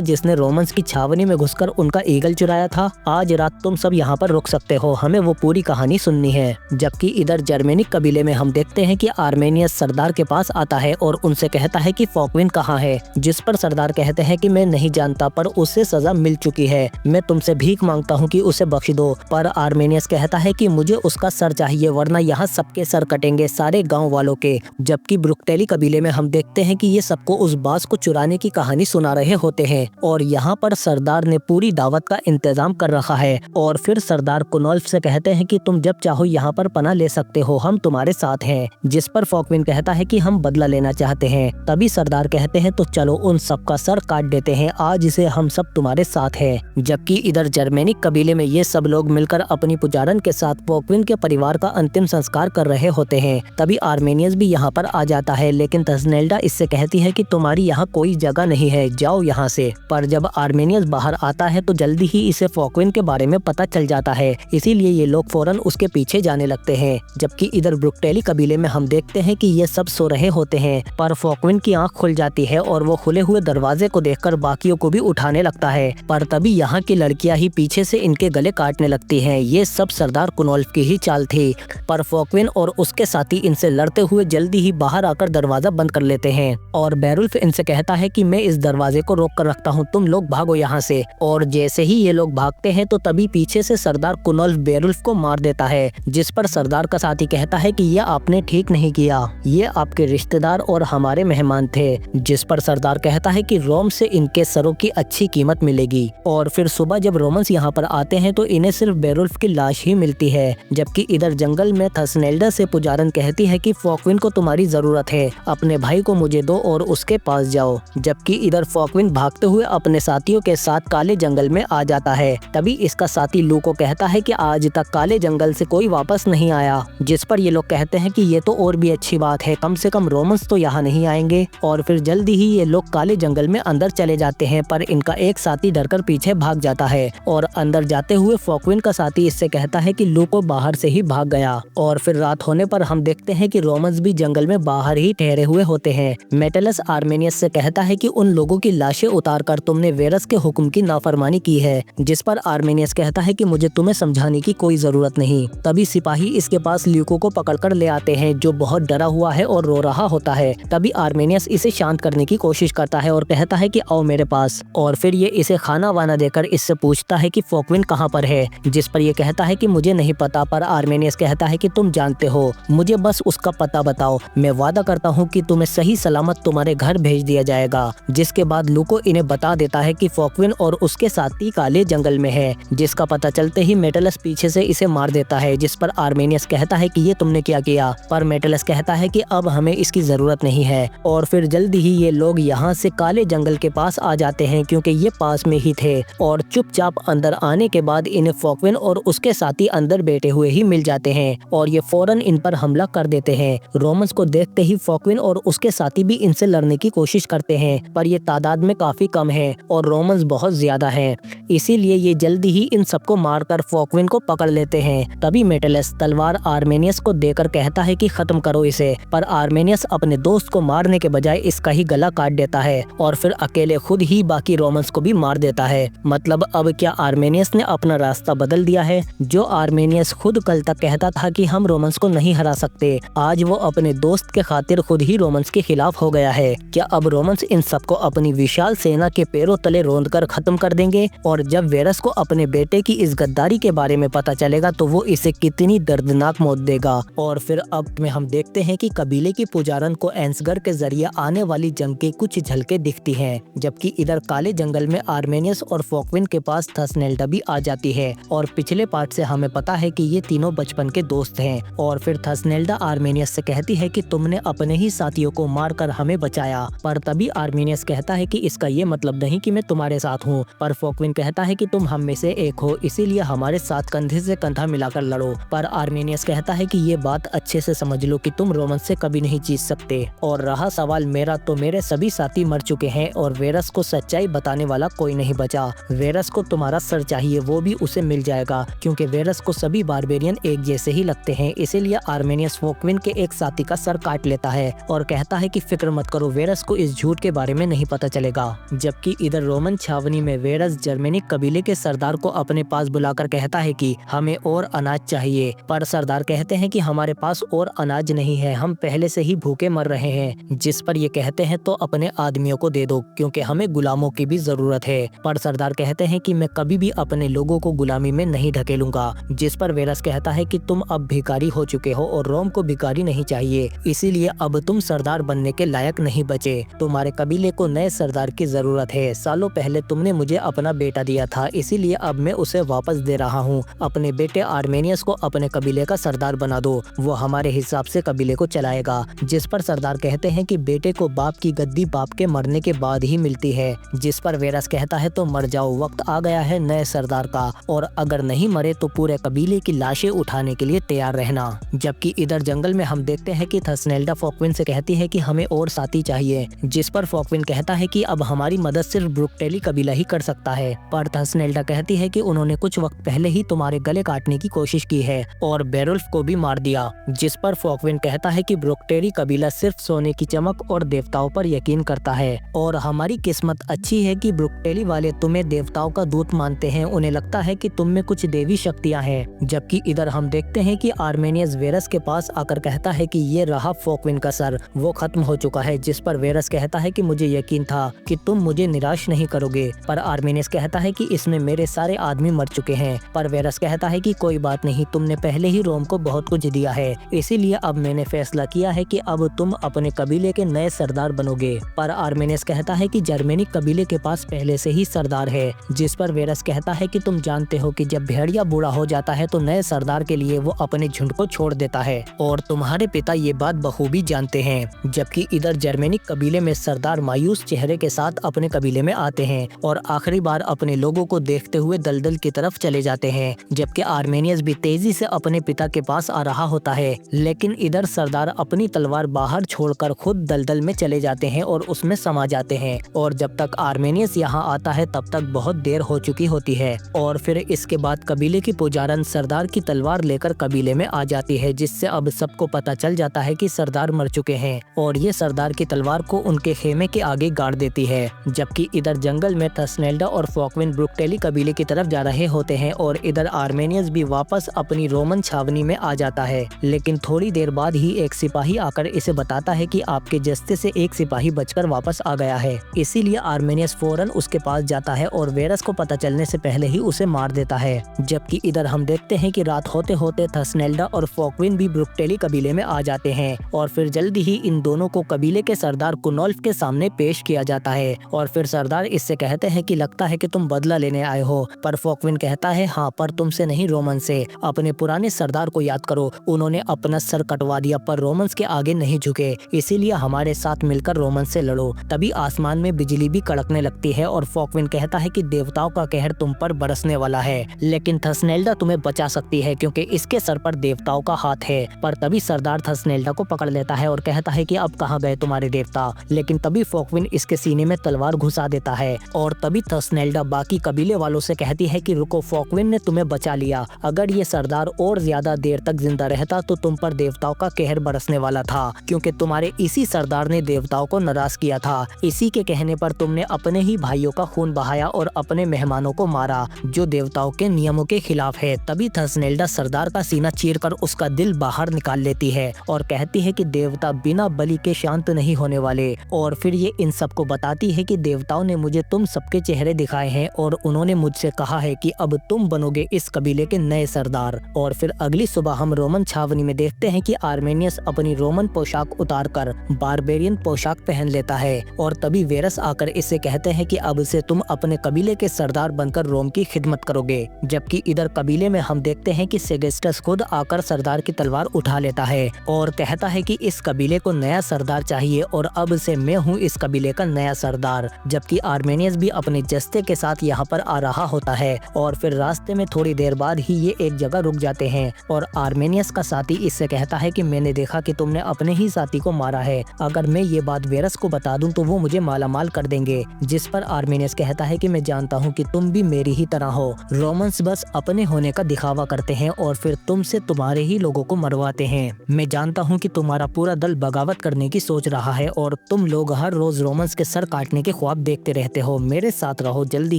जिसने रोमन्स की छावनी में घुसकर उनका ईगल चुराया था। आज रात तुम सब यहाँ पर रुक सकते हो, हमें वो पूरी कहानी सुननी है। जबकि इधर जर्मेनिक कबीले में हम देखते हैं कि आर्मेनियस सरदार के पास आता है और उनसे कहता है कि फोकविन कहाँ है। जिस पर सरदार कहते हैं कि मैं नहीं जानता, पर उससे सजा मिल चुकी है, मैं तुमसे भीख मांगता हूँ कि उसे बख्श दो। पर आर्मेनियस कहता है कि मुझे उसका सर चाहिए, वरना यहाँ सबके सर कटेंगे, सारे गाँव वालों के। जबकि ब्रुकटेली कबीले में हम देखते हैं कि ये सबको उस बास को चुराने की कहानी सुना रहे होते हैं और यहाँ पर सरदार ने पूरी दावत का इंतजाम कर रखा है। और फिर सरदार कुनोल्फ से कहते हैं कि तुम जब चाहो यहाँ पर पनाह ले सकते हो, हम तुम्हारे साथ हैं। जिस पर फोकविन कहता है कि हम बदला लेना चाहते हैं। तभी सरदार कहते हैं तो चलो उन सबका सर काट देते हैं, आज से हम सब तुम्हारे साथ हैं। जबकि इधर जर्मेनिक कबीले में ये सब लोग मिलकर अपनी पुजारन के साथ फोकविन के परिवार का अंतिम संस्कार कर रहे होते हैं। तभी आर्मेनियस भी यहाँ पर आ जाता है, लेकिन थसनेल्डा इससे कहती है कि तुम्हारी यहाँ कोई जगह नहीं है, जाओ यहाँ से। पर जब आर्मेनियस बाहर आता है तो जल्दी ही इसे फोकविन के बारे में पता चल जाता है, इसीलिए ये लोग फौरन उसके पीछे जाने लगते हैं। जबकि इधर ब्रुकटेली कबीले में हम देखते हैं कि ये सब सो रहे होते हैं, पर फोकविन की आंख खुल जाती है और वो खुले हुए दरवाजे को देखकर बाकियों को भी उठाने लगता है। पर तभी यहाँ की लड़कियां ही पीछे से इनके गले काटने लगती हैं। ये सब सरदार कुनोल्फ की ही चाल थी। पर फोकविन और उसके साथी इनसे लड़ते हुए जल्दी ही बाहर आकर दरवाजा बंद कर लेते हैं और बेरुल्फ इनसे कहता है कि मैं इस दरवाजे को रोक कर रखता हूँ, तुम लोग भागो यहाँ से। और जैसे ही ये लोग भागते हैं तो तभी पीछे से सरदार कुनोल्फ बेरुल्फ को मार देता है। जिस पर सरदार का साथी कहता है कि यह आपने ठीक नहीं किया, ये आपके रिश्तेदार और हमारे मेहमान थे। जिस पर सरदार कहता है कि रोम से इनके सरों की अच्छी कीमत मिलेगी। और फिर सुबह जब रोमन्स यहाँ पर आते हैं तो इन्हें सिर्फ बेरुल्फ की लाश ही मिलती है। जबकि इधर जंगल में थसनेल्डा से पुजारन कहती है कि फोकविन को तुम्हारी जरूरत है, अपने भाई को मुझे दो और उसके पास जाओ। जबकि इधर फोकविन भागते हुए अपने साथियों के साथ काले जंगल में आ जाता है। तभी इसका साथी लू को कहता है कि आज तक काले जंगल से कोई वापस नहीं आया। जिस पर ये लोग कहते हैं कि ये तो और भी अच्छी बात है, कम से कम रोमन्स तो यहाँ नहीं आएंगे। और फिर जल्दी ही ये लोग काले जंगल में अंदर चले जाते हैं, पर इनका एक साथी डरकर पीछे भाग जाता है और अंदर जाते हुए फोकविन का साथी इससे कहता है कि लू को बाहर से ही भाग गया। और फिर रात होने पर हम देखते हैं कि रोमन्स भी जंगल में बाहर ही ठहरे हुए होते हैं। मेटलस आर्मेनियस से कहता है कि उन लोगों की लाशें उतारकर तुमने वेरस के हुक्म की नाफरमानी की है। जिस पर आर्मेनियस कहता है कि मुझे तुम्हें समझाने की कोई जरूरत नहीं। तभी सिपाही इसके पास ल्यूको को पकड़कर ले आते हैं, जो बहुत डरा हुआ है और रो रहा होता है। तभी आर्मेनियस इसे शांत करने की कोशिश करता है और कहता है कि आओ मेरे पास। और फिर ये इसे खाना वाना देकर इससे पूछता है कि फोकविन कहाँ पर है। जिस पर ये कहता है कि मुझे नहीं पता, पर आर्मेनियस कहता है कि तुम जानते हो, मुझे बस उसका पता बताओ, मैं वादा करता हूँ कि तुम्हें सही सलामत तुम्हारे घर भेज दिया जाएगा। जिसके बाद लूको इन्हें बता देता है कि फोकविन और उसके साथी काले जंगल में है। जिसका पता चलते ही मेटलस पीछे से इसे मार देता है। जिस पर आर्मेनियस कहता है कि ये तुमने क्या किया, पर मेटलस कहता है कि अब हमें इसकी जरूरत नहीं है। और फिर जल्दी ही ये लोग यहाँ से काले जंगल के पास आ जाते हैं, क्योंकि ये पास में ही थे। और चुपचाप अंदर आने के बाद इन्हें फोकविन और उसके साथी अंदर बैठे हुए ही मिल जाते हैं और ये फौरन इन पर हमला कर देते हैं। रोमन्स को देखते ही फोकविन और उसके साथी भी इनसे लड़ने की कोशिश करते हैं, पर ये तादाद में काफी कम है और रोमन्स बहुत ज्यादा हैं। इसीलिए ये जल्दी ही इन सबको मारकर फोकविन को पकड़ लेते हैं। तभी मेटलस तलवार आर्मेनियस को देकर कहता है कि खत्म करो इसे, पर आर्मेनियस अपने दोस्त को मारने के बजाय इसका ही गला काट देता है और फिर अकेले खुद ही बाकी रोमन्स को भी मार देता है। मतलब अब क्या आर्मेनियस ने अपना रास्ता बदल दिया है? जो आर्मेनियस खुद कल तक कहता था कि हम रोमन्स को नहीं हरा सकते, आज वो अपने दोस्त के खातिर खुद ही रोमन्स के खिलाफ हो गया है। क्या अब रोमन्स इन सबको अपनी विशाल सेना के पैरों तले रौंद कर खत्म कर देंगे? और जब वेरस को अपने बेटे की इस गद्दारी के बारे में पता चलेगा तो वो इसे कितनी दर्दनाक मौत देगा। और फिर अब में हम देखते हैं कि कबीले की पुजारन को एंसगर के जरिए आने वाली जंग के कुछ झलकें दिखती हैं। जबकि इधर काले जंगल में आर्मेनियस और फोकविन के पास थसनेल्डा भी आ जाती है और पिछले पार्ट से हमें पता है कि ये तीनों बचपन के दोस्त हैं। और फिर थसनेल्डा आर्मेनियस से कहती है कि तुमने अपने ही साथियों को मारकर हमें बचाया। पर तभी आर्मेनियस कहता है कि इसका ये मतलब नहीं कि मैं तुम्हारे साथ हूँ। पर फोकविन कहता है कि तुम हम में से एक हो, इसीलिए हमारे साथ कंधे से कंधा कंधा मिलाकर लड़ो। पर आर्मेनियस कहता है कि ये बात अच्छे से समझ लो कि तुम रोमन से कभी नहीं जीत सकते। और रहा सवाल मेरा, तो मेरे सभी साथी मर चुके हैं और वेरस को सच्चाई बताने वाला कोई नहीं बचा। वेरस को तुम्हारा सर चाहिए, वो भी उसे मिल जाएगा, क्योंकि वेरस को सभी बारबेरियन एक जैसे ही लगते हैं। इसीलिए आर्मेनियस फोकविन के एक साथी का सर काट लेता है और कहता है कि फिक्र मत करो, वेरस को इस झूठ के बारे में नहीं पता चलेगा। जबकि इधर रोमन छावनी में वेरस जर्मेनिक कबीले के सरदार को अपने पास बुलाकर कहता है कि हमें और अनाज चाहिए। पर सरदार कहते हैं कि हमारे पास और अनाज नहीं है, हम पहले से ही भूखे मर रहे हैं। जिस पर ये कहते हैं तो अपने आदमियों को दे दो, क्योंकि हमें गुलामों की भी जरूरत है। पर सरदार कहते हैं कि मैं कभी भी अपने लोगों को गुलामी में नहीं ढकेलूंगा। जिस पर वेरस कहता है कि तुम अब भिखारी हो चुके हो और रोम को भिखारी नहीं चाहिए, इसीलिए अब तुम सरदार बनने के लायक नहीं बचे। तुम्हारे कबीले को नए सरदार की जरूरत है। सालों पहले तुमने मुझे अपना बेटा दिया था, इसीलिए अब मैं उसे वापस दे रहा हूँ। अपने बेटे आर्मेनियस को अपने कबीले का सरदार बना दो, वो हमारे हिसाब से कबीले को चलाएगा। जिस पर सरदार कहते हैं कि बेटे को बाप की गद्दी बाप के मरने के बाद ही मिलती है। जिस पर वेरस कहता है तो मर जाओ, वक्त आ गया है नए सरदार का, और अगर नहीं मरे तो पूरे कबीले की लाशें उठाने के लिए तैयार रहना। जबकि इधर जंगल में हम देखते हैं कि थसनेल्डा फोकविन से कहती है कि हमें और साथी चाहिए। जिस पर फोकविन कहता है कि अब हमारी मदद सिर्फ ब्रुकटेली कबीला ही कर सकता है। पर थसनेल्डा कहती है कि उन्होंने कुछ वक्त पहले ही तुम्हारे गले काटने की कोशिश की है और बेरुल्फ को भी मार दिया। जिस पर फोकविन कहता है कि ब्रुकटेली कबीला सिर्फ सोने की चमक और देवताओं पर यकीन करता है, और हमारी किस्मत अच्छी है कि ब्रुकटेली वाले तुम्हें देवताओं का दूत मानते हैं। उन्हें लगता है कि तुम में कुछ देवी शक्तियां हैं। जबकि इधर हम देखते हैं कि आर्मेनियस वेरस के पास आकर कहता है कि ये रहा फोकविन का सर, वो खत्म हो चुका है। जिस पर वेरस कहता है कि मुझे यकीन था कि तुम मुझे निराश नहीं करोगे। पर आर्मेनियस कहता है कि इसमें मेरे सारे आदमी मर चुके हैं। पर वेरस कहता है कि कोई बात नहीं, तुमने पहले ही रोम को बहुत कुछ दिया है, इसीलिए अब मैंने फैसला किया है कि अब तुम अपने कबीले के नए सरदार बनोगे। पर आर्मेनियस कहता है कि जर्मेनिक कबीले के पास पहले से ही सरदार है। जिस पर वेरस कहता है कि तुम जानते हो कि जब भेड़िया बूढ़ा हो जाता है तो नए सरदार के लिए वो अपने झुंड को छोड़ देता है, और तुम्हारे पिता ये बात बखूबी जानते हैं। जबकि इधर जर्मेनिक कबीले में सरदार मायूस चेहरे के साथ अपने कबीले में आते हैं और आखिरी बार अपने लोगों को देखते हुए दलदल की तरफ चले जाते हैं। जबकि आर्मेनियस भी तेजी से अपने पिता के पास आ रहा होता है, लेकिन इधर सरदार अपनी तलवार बाहर छोड़कर खुद दलदल में चले जाते हैं और उसमें समा जाते हैं। और जब तक आर्मेनियस यहाँ आता है तब तक बहुत देर हो चुकी होती है। और फिर इसके बाद कबीले की पुजारन सरदार की तलवार लेकर कबीले में आ जाती है, जिससे अब सबको पता चल जाता है कि सरदार मर चुके हैं, और ये सरदार की तलवार को उनके खेमे के आगे गाड़ देती है। जबकि इधर जंगल में थसनेल्डा और फोकविन ब्रुकटेली कबीले की तरफ जा रहे होते हैं, और इधर आर्मेनियस भी वापस अपनी रोमन छावनी में आ जाता है। लेकिन थोड़ी देर बाद ही एक सिपाही आकर इसे बताता है कि आपके जस्ते से एक सिपाही बचकर वापस आ गया है। इसीलिए आर्मेनियस फौरन उसके पास जाता है और वेरस को पता चलने से पहले ही उसे मार देता है। जबकि इधर हम देखते हैं कि रात होते होते थसनेल्डा और फोकविन भी ब्रुकटेली कबीले में आ जाते हैं, और फिर जल्दी ही इन दोनों को कबीले के सरदार कुनोल्फ के सामने पेश किया जाता है। और फिर सरदार इससे कहते हैं कि लगता है कि तुम बदला लेने आए हो। पर फोकविन कहता है हाँ, पर तुमसे नहीं, रोमन से। अपने पुराने सरदार को याद करो, उन्होंने अपना सर कटवा दिया पर रोमन्स के आगे नहीं झुके, इसीलिए हमारे साथ मिलकर रोमन से लड़ो। तभी आसमान में बिजली भी कड़कने लगती है और फोकविन कहता है कि देवताओं का कहर तुम पर बरसने वाला है, लेकिन थसनेल्डा तुम्हें बचा सकती है क्योंकि इसके सर पर देवताओं का हाथ है। पर तभी सरदार थसनेल्डा को पकड़ लेता है और कहता है कि अब कहाँ गए तुम्हारे देवता। लेकिन तभी फोकविन इसके सीने में तलवार घुसा देता है, और तभी थसनेल्डा बाकी कबीले वालों से कहती है कि रुको, फोकविन ने तुम्हें बचा लिया। अगर ये सरदार और ज्यादा देर तक जिंदा रहता तो तुम पर देवताओं का कहर बरसने वाला था, क्योंकि तुम्हारे इसी सरदार ने देवताओं को नाराज किया था। इसी के कहने पर तुमने अपने ही भाइयों का खून बहाया और अपने मेहमानों को मारा, जो देवताओं के नियमों के खिलाफ है। तभी थसनेल्डा सरदार का सीना चीरकर उसका दिल बाहर निकाल लेती है और कहती है कि देवता बिना बलि के शांत नहीं होने वाले। और फिर ये इन सबको बताती है कि देवताओं ने मुझे तुम सबके चेहरे दिखाए हैं और उन्होंने मुझसे कहा है कि अब तुम बनोगे इस कबीले के नए सरदार। और फिर अगली सुबह हम रोमन छावनी में देखते हैं कि आर्मेनियस अपनी रोमन पोशाक उतारकर बारबेरियन पोशाक पहन लेता है, और तभी वेरस आकर इससे कहते हैं कि अब से तुम अपने कबीले के सरदार बनकर रोम की खिदमत करोगे। जबकि इधर कबीले में हम देखते हैं कि सेगेस्टस खुद आकर सरदार की तलवार उठा लेता है और कहता है कि इस कबीले को नया सरदार चाहिए और अब से मैं हूँ इस कबीले का नया सरदार। जबकि आर्मेनियस भी अपने जस्ते के साथ यहाँ पर आ रहा होता है, और फिर रास्ते में थोड़ी देर बाद ही ये एक जगह रुक जाते हैं और आर्मेनियस का साथी इससे कहता है कि मैंने देखा कि तुमने अपने ही साथी को मारा है, अगर मैं ये बात वेरस को बता दूं तो वो मुझे मालामाल कर देंगे। जिस पर आर्मेनियस कहता है कि मैं जानता हूं कि तुम भी मेरी ही तरह हो। रोमन्स बस अपने होने का दिखावा करते हैं और फिर तुमसे तुम्हारे ही लोगों को मरवाते हैं। मैं जानता हूं कि तुम्हारा पूरा दल बगावत करने की सोच रहा है और तुम लोग हर रोज रोमन्स के सर काटने के ख्वाब देखते रहते हो। मेरे साथ रहो, जल्दी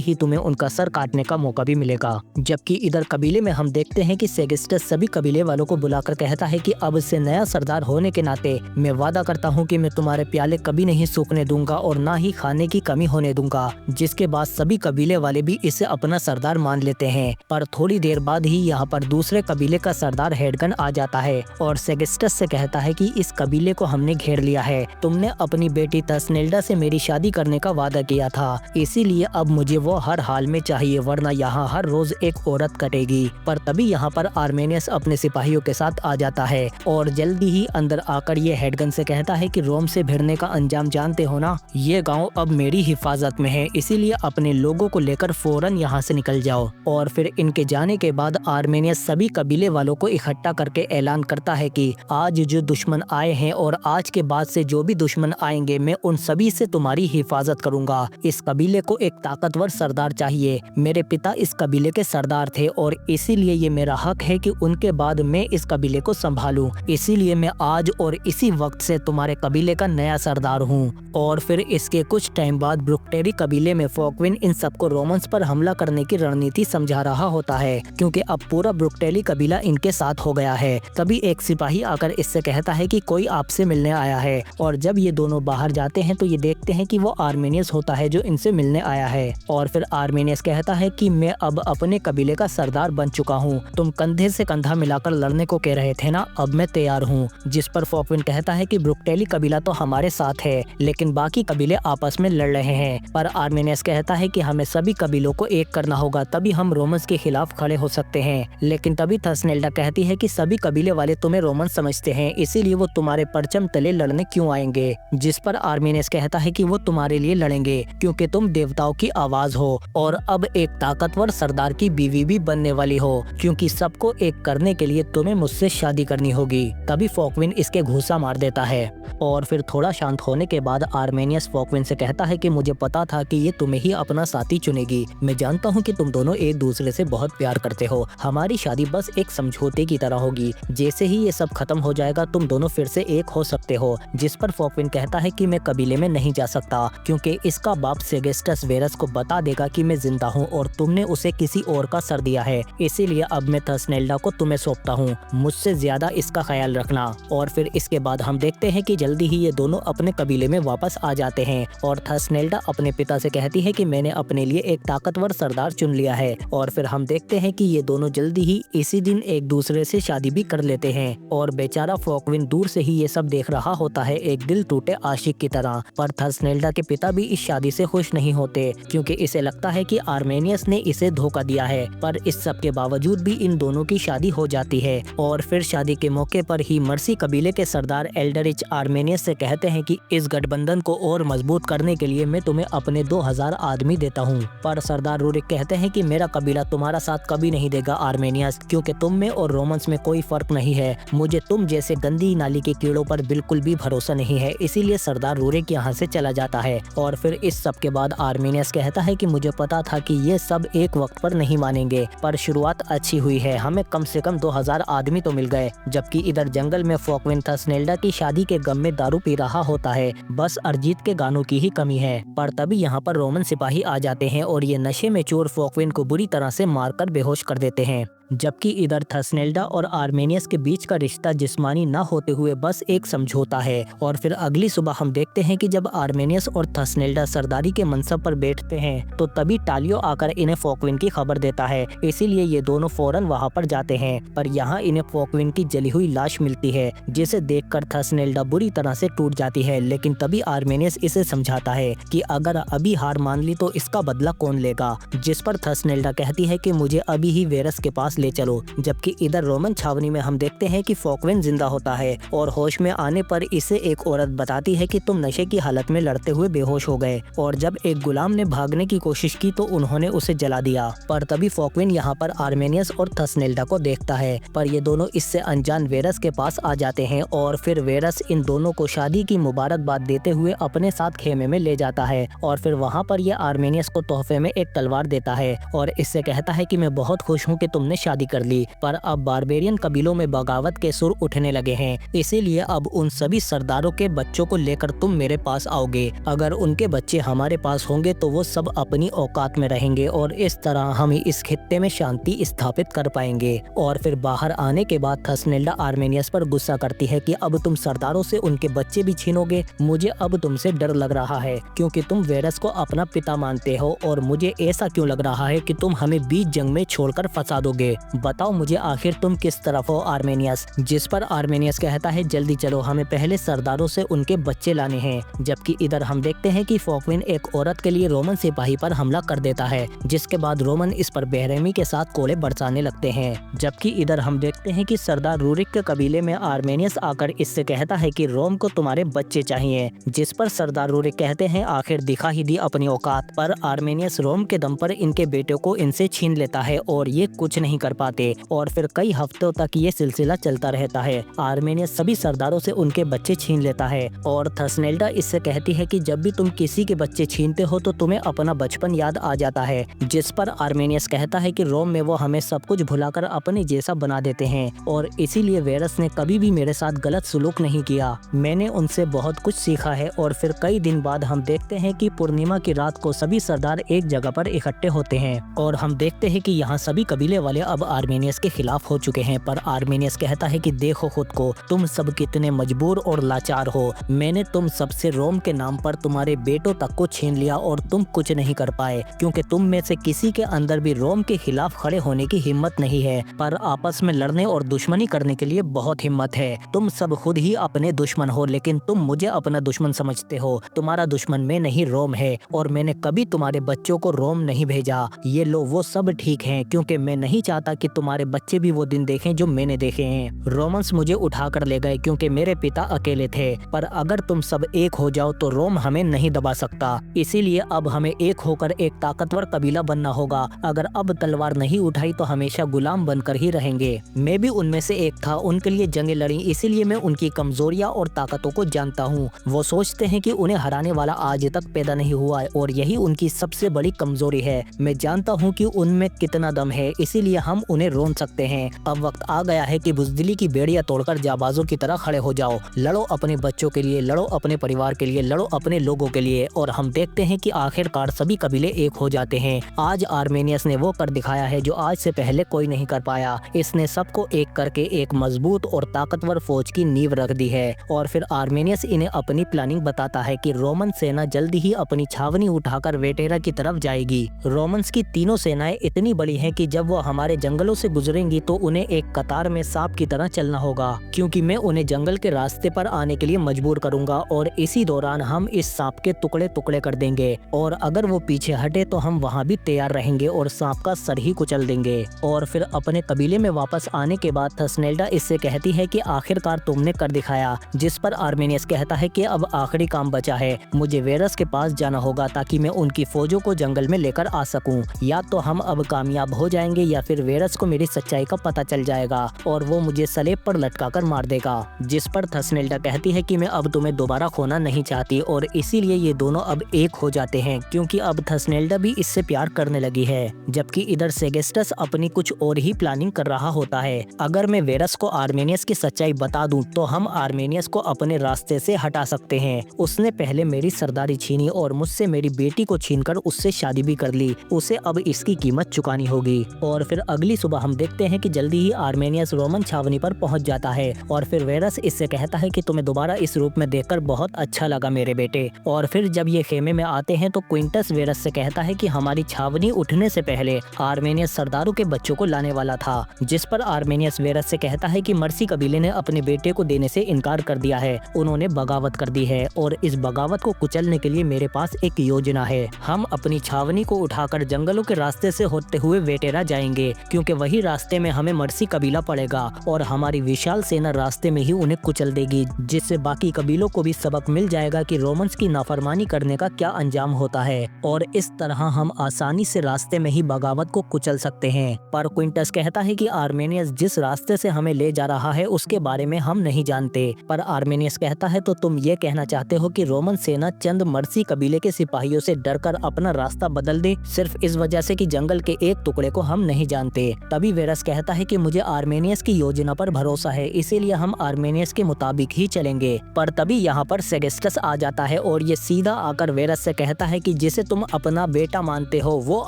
ही तुम्हें उनका सर काटने का मौका भी मिलेगा। जबकि इधर कबीले में हम देखते हैं कि सेगिस्टस सभी कबीले वालों को बुलाकर कहता है कि अब से नया सरदार होने के नाते मैं वादा करता हूं कि मैं तुम्हारे प्याले कभी नहीं सूखने दूंगा और ना ही खाने की कमी होने दूंगा। जिसके बाद सभी कबीले वाले भी इसे अपना सरदार मान लेते हैं। पर थोड़ी देर बाद ही यहाँ पर दूसरे कबीले का सरदार हेडगन आ जाता है और सेगिस्टस से कहता है कि इस कबीले को हमने घेर लिया है। तुमने अपनी बेटी थसनेल्डा से मेरी शादी करने का वादा किया था, इसीलिए अब मुझे वो हर हाल में चाहिए, वरना यहाँ हर रोज एक औरत कटेगी। पर तभी यहाँ पर आर्मेनियस अपने सिपाहियों के साथ आ जाता है और जल्दी ही अंदर आकर ये हेडगन से कहता है कि रोम से भिड़ने का अंजाम जानते हो ना, ये गांव अब मेरी हिफाजत में है, इसीलिए अपने लोगों को लेकर फौरन यहाँ से निकल जाओ। और फिर इनके जाने के बाद आर्मेनियस सभी कबीले वालों को इकट्ठा करके ऐलान करता है कि आज जो दुश्मन आए हैं और आज के बाद से जो भी दुश्मन आएंगे मैं उन सभी से तुम्हारी हिफाजत करूंगा। इस कबीले को एक ताकतवर सरदार चाहिए। मेरे पिता इस कबीले के सरदार थे और इसीलिए ये मेरा हक है कि उनके बाद मैं इस कबीले को संभालूं। इसीलिए मैं आज और इसी वक्त से तुम्हारे कबीले का नया सरदार हूँ। और फिर इसके कुछ टाइम बाद ब्रुक्टेरी कबीले में फोकविन इन सबको रोमन्स पर हमला करने की रणनीति समझा रहा होता है, क्योंकि अब पूरा ब्रुक्टेली कबीला इनके साथ हो गया है। तभी एक सिपाही आकर इससे कहता है कि कोई आपसे मिलने आया है। और जब ये दोनों बाहर जाते हैं तो ये देखते हैं कि वो आर्मेनियस होता है जो इनसे मिलने आया है। और फिर आर्मेनियस कहता है कि मैं अब अपने कबीले का सरदार बन चुका हूँ, तुम कंधे से कंधा मिलाकर लड़ने को कह रहे थे ना, अब मैं तैयार हूँ। जिस पर फोकविन कहता है कि ब्रुक्टेली कबीला तो हमारे साथ है, लेकिन बाकी कबीले आपस में लड़ रहे हैं। पर आर्मेनियस कहता है कि हमें सभी कबीलों को एक करना होगा, तभी हम रोमन्स के खिलाफ खड़े हो सकते हैं। लेकिन तभी थसनेल्डा कहती है कि सभी कबीले वाले तुम्हें रोमन समझते हैं, इसीलिए वो तुम्हारे परचम तले लड़ने क्यों आएंगे। जिस पर आर्मेनियस कहता है कि वो तुम्हारे लिए लड़ेंगे क्योंकि तुम देवताओं की आवाज हो और अब एक ताकतवर सरदार की बीवी भी बनने वाली हो, क्योंकि सबको एक करने के लिए तुम्हें मुझसे शादी करनी होगी। तभी फोकविन इसके घूंसा मार देता है। और फिर थोड़ा शांत होने के बाद आर्मेनियस फोकविन से कहता है कि मुझे पता था कि ये तुम्हें ही अपना साथी चुनेगी। मैं जानता हूँ कि तुम दोनों एक दूसरे से बहुत प्यार करते हो। हमारी शादी बस एक समझौते की तरह होगी, जैसे ही ये सब खत्म हो जाएगा तुम दोनों फिर से एक हो सकते हो। जिस पर फोकविन कहता है कि मैं कबीले में नहीं जा सकता, क्योंकि इसका बाप सेगिस्टस वेरस को बता देगा कि मैं जिंदा हूँ और तुमने उसे किसी और का सर दिया है, इसीलिए अब मैं थसनेल्डा को तुम्हें सौंपता हूँ, मुझसे ज्यादा इसका ख्याल रखना। और फिर इसके बाद हम देखते हैं कि जल्दी ही ये दोनों अपने कबीले में वापस आ जाते हैं और थसनेल्डा अपने पिता से कहती है कि मैंने अपने लिए एक ताकतवर सरदार चुन लिया है। और फिर हम देखते हैं कि ये दोनों जल्दी ही इसी दिन एक दूसरे से शादी भी कर लेते हैं। और बेचारा फोकविन दूर से ही ये सब देख रहा होता है एक दिल टूटे आशिक की तरह। पर थसनेल्डा के पिता भी इस शादी से खुश नहीं होते, क्योंकि इसे लगता है कि आर्मेनियस ने इसे धोखा दिया है। पर इस सब के बावजूद भी इन दोनों की शादी हो जाती है। और फिर शादी के मौके पर ही मर्सी कबीले के सरदार एल्डरिच आर्मेनियस से कहते हैं कि इस गठबंधन को और मजबूत करने के लिए मैं तुम्हें अपने 2000 आदमी देता हूँ। पर सरदार रूरिक कहते हैं कि मेरा कबीला तुम्हारा साथ कभी नहीं देगा आर्मेनियस, क्योंकि तुम में और रोमन्स में कोई फर्क नहीं है। मुझे तुम जैसे गंदी नाली के कीड़ों पर बिल्कुल भी भरोसा नहीं है, इसीलिए सरदार रूरिक यहाँ से चला जाता है। और फिर इस सब के बाद आर्मेनियस कहता है कि मुझे पता था कि ये सब एक वक्त पर नहीं मानेंगे, पर शुरुआत अच्छी हुई है, हमें कम से कम 2000 आदमी तो मिल गए। जबकि इधर जंगल में फोकविन थसनेल्डा की शादी के गम में दारू पी रहा होता है, बस अरिजीत के गानों की ही कमी है। पर तभी यहाँ पर रोमन सिपाही आ जाते हैं और ये नशे में चोर फोकविन को बुरी तरह से मारकर बेहोश कर देते हैं। जबकि इधर थसनेल्डा और आर्मेनियस के बीच का रिश्ता जिस्मानी न होते हुए बस एक समझौता है। और फिर अगली सुबह हम देखते हैं कि जब आर्मेनियस और थसनेल्डा सरदारी के मनसब पर बैठते हैं तो तभी टालियो आकर इन्हें फोकविन की खबर देता है, इसीलिए ये दोनों फौरन वहां पर जाते हैं। पर यहाँ इन्हें फोकविन की जली हुई लाश मिलती है, जिसे देखकर थसनेल्डा बुरी तरह से टूट जाती है। लेकिन तभी आर्मेनियस इसे समझाता है कि अगर अभी हार मान ली तो इसका बदला कौन लेगा। जिस पर थसनेल्डा कहती है कि मुझे अभी ही वेरस के पास पास ले चलो। जबकि इधर रोमन छावनी में हम देखते हैं कि फोकवेन जिंदा होता है और होश में आने पर इसे एक औरत बताती है कि तुम नशे की हालत में लड़ते हुए बेहोश हो गए और जब एक गुलाम ने भागने की कोशिश की तो उन्होंने उसे जला दिया। पर तभी फोकवेन यहाँ पर आर्मेनियस और थसनेल्डा को देखता है, पर ये दोनों इससे अनजान वेरस के पास आ जाते हैं और फिर वेरस इन दोनों को शादी की मुबारकबाद देते हुए अपने साथ खेमे में ले जाता है और फिर वहाँ पर ये आर्मेनियस को तोहफे में एक तलवार देता है और इससे कहता है कि मैं बहुत खुश हूँ कि तुमने शादी कर ली, पर अब बारबेरियन कबीलों में बगावत के सुर उठने लगे हैं, इसीलिए अब उन सभी सरदारों के बच्चों को लेकर तुम मेरे पास आओगे। अगर उनके बच्चे हमारे पास होंगे तो वो सब अपनी औकात में रहेंगे और इस तरह हम इस खित्ते में शांति स्थापित कर पाएंगे। और फिर बाहर आने के बाद थसनेल्डा आर्मेनियस पर गुस्सा करती है कि अब तुम सरदारों से उनके बच्चे भी छीनोगे। मुझे अब तुमसे डर लग रहा है क्योंकि तुम वेरस को अपना पिता मानते हो और मुझे ऐसा क्यों लग रहा है कि तुम हमें बीच जंग में छोड़कर फंसा दोगे। बताओ मुझे आखिर तुम किस तरफ हो आर्मेनियस। जिस पर आर्मेनियस कहता है जल्दी चलो, हमें पहले सरदारों से उनके बच्चे लाने हैं। जबकि इधर हम देखते हैं कि फोकवेन एक औरत के लिए रोमन सिपाही पर हमला कर देता है, जिसके बाद रोमन इस पर बेरहमी के साथ कोड़े बरसाने लगते हैं। जबकि इधर हम देखते हैं कि सरदार रूरिक के कबीले में आर्मेनियस आकर इससे कहता है कि रोम को तुम्हारे बच्चे चाहिए, जिस पर सरदार रूरिक कहते हैं आखिर दिखा ही दी अपनी औकात। पर आर्मेनियस रोम के दम पर इनके बेटों को इनसे छीन लेता है और ये कुछ नहीं कर पाते और फिर कई हफ्तों तक ये सिलसिला चलता रहता है। आर्मेनियस सभी सरदारों से उनके बच्चे छीन लेता है और थसनेल्डा इससे कहती है कि जब भी तुम किसी के बच्चे छीनते हो तो तुम्हें अपना बचपन याद आ जाता है, जिस पर आर्मेनियस कहता है कि रोम में वो हमें सब कुछ भुलाकर अपने जैसा बना देते हैं और इसीलिए वेरस ने कभी भी मेरे साथ गलत सुलूक नहीं किया। मैंने उनसे बहुत कुछ सीखा है। और फिर कई दिन बाद हम देखते हैं कि पूर्णिमा की रात को सभी सरदार एक जगह पर इकट्ठे होते हैं और हम देखते हैं कि यहाँ सभी कबीले वाले अब आर्मेनियस के खिलाफ हो चुके हैं। पर आर्मेनियस कहता है कि देखो खुद को, तुम सब कितने मजबूर और लाचार हो। मैंने तुम सबसे रोम के नाम पर तुम्हारे बेटों तक को छीन लिया और तुम कुछ नहीं कर पाए क्योंकि तुम में से किसी के अंदर भी रोम के खिलाफ खड़े होने की हिम्मत नहीं है, पर आपस में लड़ने और दुश्मनी करने के लिए बहुत हिम्मत है। तुम सब खुद ही अपने दुश्मन हो, लेकिन तुम मुझे अपना दुश्मन समझते हो। तुम्हारा दुश्मन मैं नहीं रोम है और मैंने कभी तुम्हारे बच्चों को रोम नहीं भेजा। ये लो वो सब ठीक है क्योंकि मैं नहीं चाहता कि तुम्हारे बच्चे भी वो दिन देखें जो मैंने देखे हैं। रोमन्स मुझे उठा कर ले गए क्योंकि मेरे पिता अकेले थे, पर अगर तुम सब एक हो जाओ तो रोम हमें नहीं दबा सकता। इसीलिए अब हमें एक होकर एक ताकतवर कबीला बनना होगा। अगर अब तलवार नहीं उठाई तो हमेशा गुलाम बनकर ही रहेंगे। मैं भी उनमें से एक था, उनके लिए जंगें लड़ी, इसीलिए मैं उनकी कमजोरियां और ताकतों को जानता हूँ। वो सोचते हैं कि उन्हें हराने वाला आज तक पैदा नहीं हुआ है और यही उनकी सबसे बड़ी कमजोरी है। मैं जानता हूँ कि उनमें कितना दम है, इसीलिए हम उन्हें रोन सकते हैं। अब वक्त आ गया है कि बुज़दिली की बेड़ियां तोड़कर जाबाजों की तरह खड़े हो जाओ। लड़ो अपने बच्चों के लिए, लड़ो अपने परिवार के लिए, लड़ो अपने लोगों के लिए। और हम देखते हैं कि आखिरकार सभी कबीले एक हो जाते हैं। आज आर्मेनियस ने वो कर दिखाया है जो आज से पहले कोई नहीं कर पाया। इसने सबको एक करके एक मजबूत और ताकतवर फौज की नींव रख दी है। और फिर आर्मेनियस इन्हें अपनी प्लानिंग बताता है कि रोमन सेना जल्दी ही अपनी छावनी उठाकर वेटेरा की तरफ जाएगी। रोमन्स की तीनों सेनाएं इतनी बड़ी हैं कि जब वो हमारे जंगलों से गुजरेंगी तो उन्हें एक कतार में सांप की तरह चलना होगा, क्योंकि मैं उन्हें जंगल के रास्ते पर आने के लिए मजबूर करूंगा और इसी दौरान हम इस सांप के टुकड़े टुकड़े कर देंगे और अगर वो पीछे हटे तो हम वहाँ भी तैयार रहेंगे और सांप का सर ही कुचल देंगे। और फिर अपने कबीले में वापस आने के बाद थसनेल्डा इससे कहती है कि आखिरकार तुमने कर दिखाया। जिस पर आर्मेनियस कहता है कि अब आखिरी काम बचा है, मुझे वेरस के पास जाना होगा ताकि मैं उनकी फौजों को जंगल में लेकर आ सकूं। या तो हम अब कामयाब हो जाएंगे या फिर वेरस को मेरी सच्चाई का पता चल जाएगा और वो मुझे सलेब पर लटका कर मार देगा। जिस पर थसनेल्डा कहती है कि मैं अब तुम्हें दोबारा खोना नहीं चाहती और इसीलिए ये दोनों अब एक हो जाते हैं, क्योंकि अब थसनेल्डा भी इससे प्यार करने लगी है। जबकि इधर सेगेस्टस अपनी कुछ और ही प्लानिंग कर रहा होता है। अगर मैं वेरस को आर्मेनियस की सच्चाई बता दूं तो हम आर्मेनियस को अपने रास्ते से हटा सकते हैं। उसने पहले मेरी सरदारी छीनी और मुझसे मेरी बेटी को छीनकर उससे शादी भी कर ली। उसे अब इसकी कीमत चुकानी होगी। और फिर अगली सुबह हम देखते हैं कि जल्दी ही आर्मेनियस रोमन छावनी पर पहुंच जाता है और फिर वेरस इससे कहता है कि तुम्हें दोबारा इस रूप में देखकर बहुत अच्छा लगा मेरे बेटे। और फिर जब ये खेमे में आते हैं तो क्विंटस वेरस से कहता है कि हमारी छावनी उठने से पहले आर्मेनियस सरदारों के बच्चों को लाने वाला था। जिस पर आर्मेनियस वेरस से कहता है कि मर्सी कबीले ने अपने बेटे को देने से इनकार कर दिया है, उन्होंने बगावत कर दी है और इस बगावत को कुचलने के लिए मेरे पास एक योजना है। हम अपनी छावनी को उठाकर जंगलों के रास्ते से होते हुए वेटेरा जाएंगे। क्योंकि वही रास्ते में हमें मर्सी कबीला पड़ेगा और हमारी विशाल सेना रास्ते में ही उन्हें कुचल देगी, जिससे बाकी कबीलों को भी सबक मिल जाएगा कि रोमन्स की नाफरमानी करने का क्या अंजाम होता है और इस तरह हम आसानी से रास्ते में ही बगावत को कुचल सकते हैं। पर क्विंटस कहता है कि आर्मेनियस जिस रास्ते से हमें ले जा रहा है उसके बारे में हम नहीं जानते। पर आर्मेनियस कहता है तो तुम ये कहना चाहते हो कि रोमन सेना चंद मर्सी कबीले के सिपाहियों से डरकर अपना रास्ता बदल दे सिर्फ इस वजह से कि जंगल के एक टुकड़े को हम नहीं जानते। तभी वेरस कहता है कि मुझे आर्मेनियस की योजना पर भरोसा है, इसीलिए हम आर्मेनियस के मुताबिक ही चलेंगे। पर तभी यहाँ पर सेगेस्टस आ जाता है और ये सीधा आकर वेरस से कहता है कि जिसे तुम अपना बेटा मानते हो वो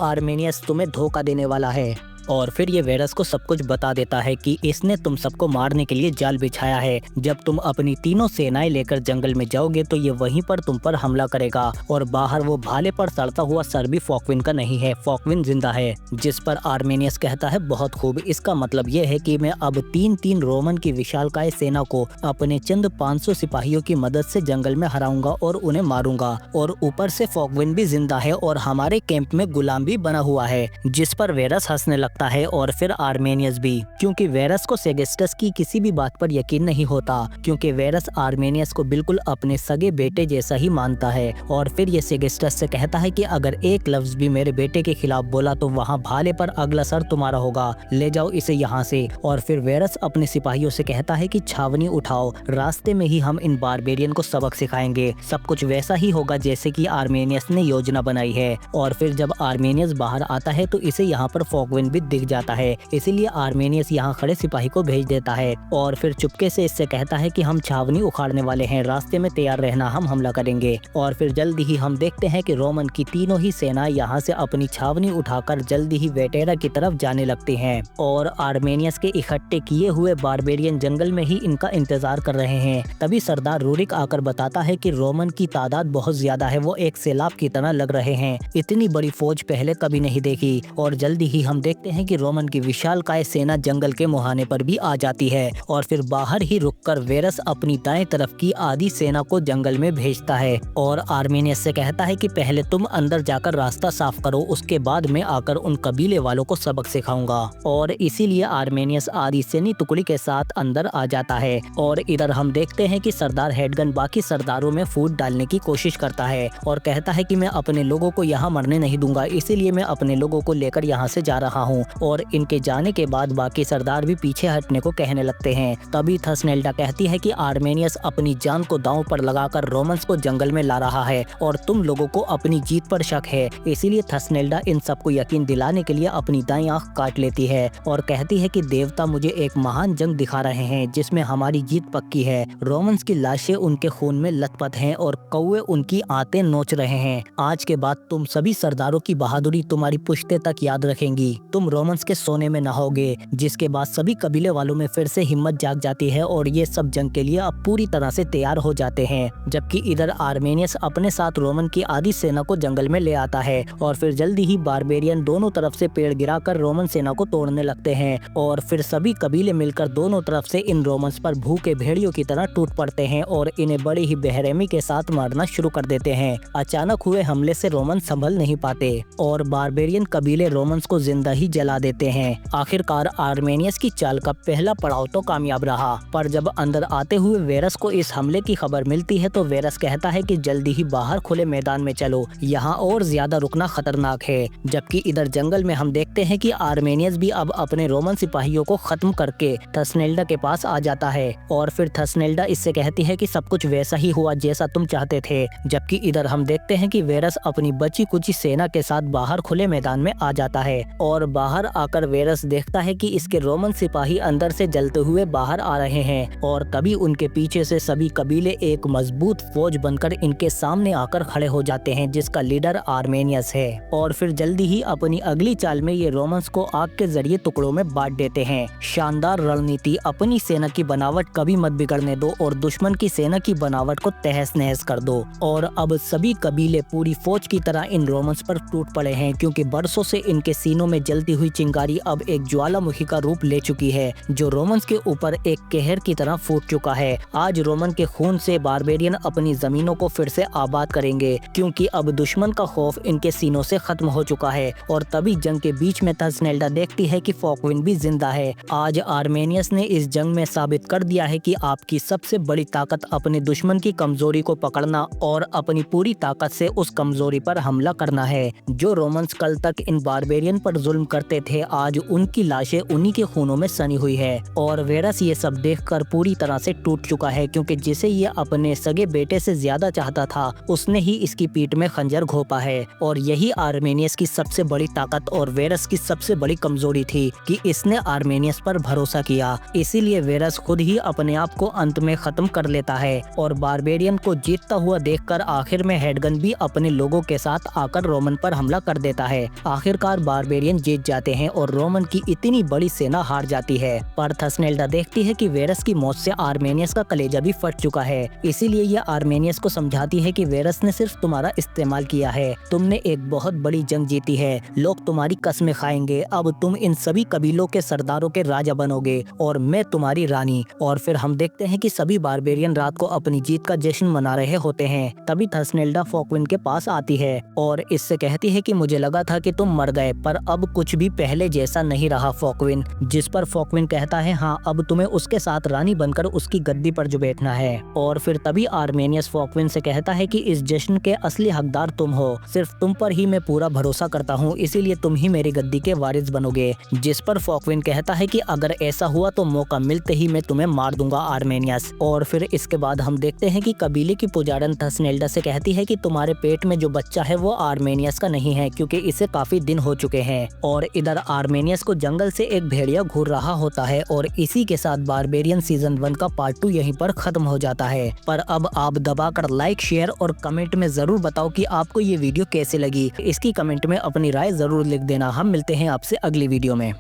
आर्मेनियस तुम्हें धोखा देने वाला है। और फिर ये वेरस को सब कुछ बता देता है कि इसने तुम सबको मारने के लिए जाल बिछाया है। जब तुम अपनी तीनों सेनाएं लेकर जंगल में जाओगे तो ये वहीं पर तुम पर हमला करेगा और बाहर वो भाले पर सड़ता हुआ सर भी फॉकविन का नहीं है, फॉकविन जिंदा है। जिस पर आर्मेनियस कहता है बहुत खूब, इसका मतलब ये है कि मैं अब 3-3 रोमन की विशालकाय सेना को अपने चंद 500 सिपाहियों की मदद से जंगल में हराऊंगा और उन्हें मारूंगा। और ऊपर से फॉकविन भी जिंदा है और हमारे कैंप में गुलाम भी बना हुआ है। जिस पर वेरस हंसने लगता है और फिर आर्मेनियस भी, क्योंकि वेरस को सेगेस्टस की किसी भी बात पर यकीन नहीं होता, क्योंकि वेरस आर्मेनियस को बिल्कुल अपने सगे बेटे जैसा ही मानता है। और फिर ये सेगेस्टस से कहता है कि अगर एक लफ्ज भी मेरे बेटे के खिलाफ बोला तो वहाँ भाले पर अगला सर तुम्हारा होगा, ले जाओ इसे यहाँ से। और फिर वेरस अपने सिपाहियों से कहता है कि छावनी उठाओ, रास्ते में ही हम इन बारबेरियन को सबक सिखाएंगे। सब कुछ वैसा ही होगा जैसे कि आर्मेनियस ने योजना बनाई है। और फिर जब आर्मेनियस बाहर आता है तो इसे यहाँ पर फॉकविन भी दिख जाता है, इसीलिए आर्मेनियस यहाँ खड़े सिपाही को भेज देता है और फिर चुपके से इससे कहता है कि हम छावनी उखाड़ने वाले हैं, रास्ते में तैयार रहना, हम हमला करेंगे। और फिर जल्दी ही हम देखते हैं कि रोमन की तीनों ही सेना यहाँ से अपनी छावनी उठाकर जल्दी ही वेटेरा की तरफ जाने लगती हैं और आर्मेनियस के इकट्ठे किए हुए बारबेरियन जंगल में ही इनका इंतजार कर रहे हैं। तभी सरदार रूरिक आकर बताता है कि रोमन की तादाद बहुत ज्यादा है, वो एक सैलाब की तरह लग रहे हैं, इतनी बड़ी फौज पहले कभी नहीं देखी। और जल्दी ही हम देखते हैं कि रोमन की विशालकाय सेना जंगल के मुहाने पर भी आ जाती है और फिर बाहर ही रुककर वेरस अपनी दाएं तरफ की आधी सेना को जंगल में भेजता है और आर्मेनियस से कहता है कि पहले तुम अंदर जाकर रास्ता साफ करो, उसके बाद मैं आकर उन कबीले वालों को सबक सिखाऊंगा। और इसीलिए आर्मेनियस आधी सैन्य टुकड़ी के साथ अंदर आ जाता है। और इधर हम देखते हैं कि सरदार हेडगन बाकी सरदारों में फूट डालने की कोशिश करता है और कहता है कि मैं अपने लोगों को यहाँ मरने नहीं दूंगा, इसीलिए मैं अपने लोगों को लेकर यहाँ से जा रहा हूँ। और इनके जाने के बाद बाकी सरदार भी पीछे हटने को कहने लगते हैं। तभी थसनेल्डा कहती है कि आर्मेनियस अपनी जान को दांव पर लगाकर रोमन्स को जंगल में ला रहा है और तुम लोगों को अपनी जीत पर शक है। इसीलिए थसनेल्डा इन सबको यकीन दिलाने के लिए अपनी दाईं आंख काट लेती है और कहती है कि देवता मुझे एक महान जंग दिखा रहे हैं जिसमें हमारी जीत पक्की है। रोमन्स की लाशें उनके खून में लथपथ हैं और कौवे उनकी आंतें नोच रहे हैं। आज के बाद तुम सभी सरदारों की बहादुरी तुम्हारी पुश्ते तक याद रखेंगी। तुम रोमन्स के सोने में नहाओगे। जिसके बाद सभी कबीले वालों में फिर से हिम्मत जाग जाती है और ये सब जंग के लिए अब पूरी तरह से तैयार हो जाते हैं। जबकि इधर आर्मेनियस अपने साथ रोमन की आधी सेना को जंगल में ले आता है और फिर जल्दी ही बारबेरियन दोनों तरफ से पेड़ गिराकर रोमन सेना को तोड़ने लगते हैं और फिर सभी कबीले मिलकर दोनों तरफ से इन रोमन्स पर भूखे भेड़ियों की तरह टूट पड़ते हैं और इन्हें बड़ी ही बेरहमी के साथ मारना शुरू कर देते हैं। अचानक हुए हमले से रोमन संभल नहीं पाते और बारबेरियन कबीले रोमन्स को जिंदा ही जला देते हैं। आखिरकार आर्मेनियस की चाल का पहला पड़ाव तो कामयाब रहा, पर जब अंदर आते हुए वेरस को इस हमले की खबर मिलती है तो वेरस कहता है कि जल्दी ही बाहर खुले मैदान में चलो, यहाँ और ज्यादा रुकना खतरनाक है। जबकि इधर जंगल में हम देखते हैं कि आर्मेनियस भी अब अपने रोमन सिपाहियों को खत्म करके थसनेल्डा के पास आ जाता है और फिर थसनेल्डा इससे कहती है कि सब कुछ वैसा ही हुआ जैसा तुम चाहते थे। जबकि इधर हम देखते हैं कि वेरस अपनी बची कुची सेना के साथ बाहर खुले मैदान में आ जाता है और बाहर आकर वेरस देखता है कि इसके रोमन सिपाही अंदर से जलते हुए बाहर आ रहे हैं और तभी उनके पीछे से सभी कबीले एक मजबूत फौज बनकर इनके सामने आकर खड़े हो जाते हैं जिसका लीडर आर्मेनियस है। और फिर जल्दी ही अपनी अगली चाल में ये रोमन्स को आग के जरिए टुकड़ों में बांट देते हैं। शानदार रणनीति, अपनी सेना की बनावट कभी मत बिगड़ने दो और दुश्मन की सेना की बनावट को तहस नहस कर दो। और अब सभी कबीले पूरी फौज की तरह इन रोमन्स पर टूट पड़े हैं क्योंकि बरसों से इनके सीनों में जलती हुई चिंगारी अब एक ज्वालामुखी का रूप ले चुकी है, जो रोमन्स के ऊपर एक कहर की तरह फूट चुका है। आज रोमन के खून से बारबेरियन अपनी जमीनों को फिर से आबाद करेंगे, क्योंकि अब दुश्मन का खौफ इनके सीनों से खत्म हो चुका है। और तभी जंग के बीच में थसनेल्डा देखती है कि फॉकविन भी जिंदा है। आज आर्मेनियस ने इस जंग में साबित कर दिया है कि आपकी सबसे बड़ी ताकत अपने दुश्मन की कमजोरी को पकड़ना और अपनी पूरी ताकत से उस कमजोरी पर हमला करना है। जो रोमन्स कल तक इन बारबेरियन पर जुल्म करते थे, आज उनकी लाशें उन्हीं के खूनों में सनी हुई है। और वेरस ये सब देखकर पूरी तरह से टूट चुका है, क्योंकि जिसे ये अपने सगे बेटे से ज्यादा चाहता था, उसने ही इसकी पीठ में खंजर घोंपा है। और यही आर्मेनियस की सबसे बड़ी ताकत और वेरस की सबसे बड़ी कमजोरी थी कि इसने आर्मेनियस पर भरोसा किया। इसीलिए वेरस खुद ही अपने आप को अंत में खत्म कर लेता है और बारबेरियन को जीतता हुआ देखकर आखिर में हेडगन भी अपने लोगों के साथ आकर रोमन पर हमला कर देता है। आखिरकार बारबेरियन जीत जाते हैं और रोमन की इतनी बड़ी सेना हार जाती है। पर थसनेल्डा देखती है कि वेरस की मौत से आर्मेनियस का कलेजा भी फट चुका है। इसीलिए ये आर्मेनियस को समझाती है कि वेरस ने सिर्फ तुम्हारा इस्तेमाल किया है। तुमने एक बहुत बड़ी जंग जीती है, लोग तुम्हारी कस्में खाएंगे। अब तुम इन सभी कबीलों के सरदारों के राजा बनोगे और मैं तुम्हारी रानी। और फिर हम देखते हैं कि सभी बारबेरियन रात को अपनी जीत का जश्न मना रहे होते हैं। तभी थसनेल्डा फॉकविन के पास आती है और इससे कहती है कि मुझे लगा था कि तुम मर गए, पर अब कुछ भी पहले जैसा नहीं रहा फॉकविन। जिस पर फॉकविन कहता है, हाँ, अब तुम्हें उसके साथ रानी बनकर उसकी गद्दी पर जो बैठना है। और फिर तभी आर्मेनियस फॉकविन से कहता है कि इस जश्न के असली हकदार तुम हो, सिर्फ तुम पर ही मैं पूरा भरोसा करता हूँ, इसीलिए तुम ही मेरी गद्दी के वारिस बनोगे। जिस पर फॉकविन कहता है कि अगर ऐसा हुआ तो मौका मिलते ही मैं तुम्हें मार दूंगा आर्मेनियस। और फिर इसके बाद हम देखते हैं कि कबीले की पुजारन थसनेल्डा से कहती है कि तुम्हारे पेट में जो बच्चा है वो आर्मेनियस का नहीं है, क्योंकि इसे काफी दिन हो चुके हैं। और इधर आर्मेनियस को जंगल से एक भेड़िया घूर रहा होता है और इसी के साथ बारबेरियन सीजन 1 का पार्ट 2 यहीं पर खत्म हो जाता है। पर अब आप दबाकर लाइक, शेयर और कमेंट में जरूर बताओ कि आपको ये वीडियो कैसे लगी। इसकी कमेंट में अपनी राय जरूर लिख देना। हम मिलते हैं आपसे अगली वीडियो में।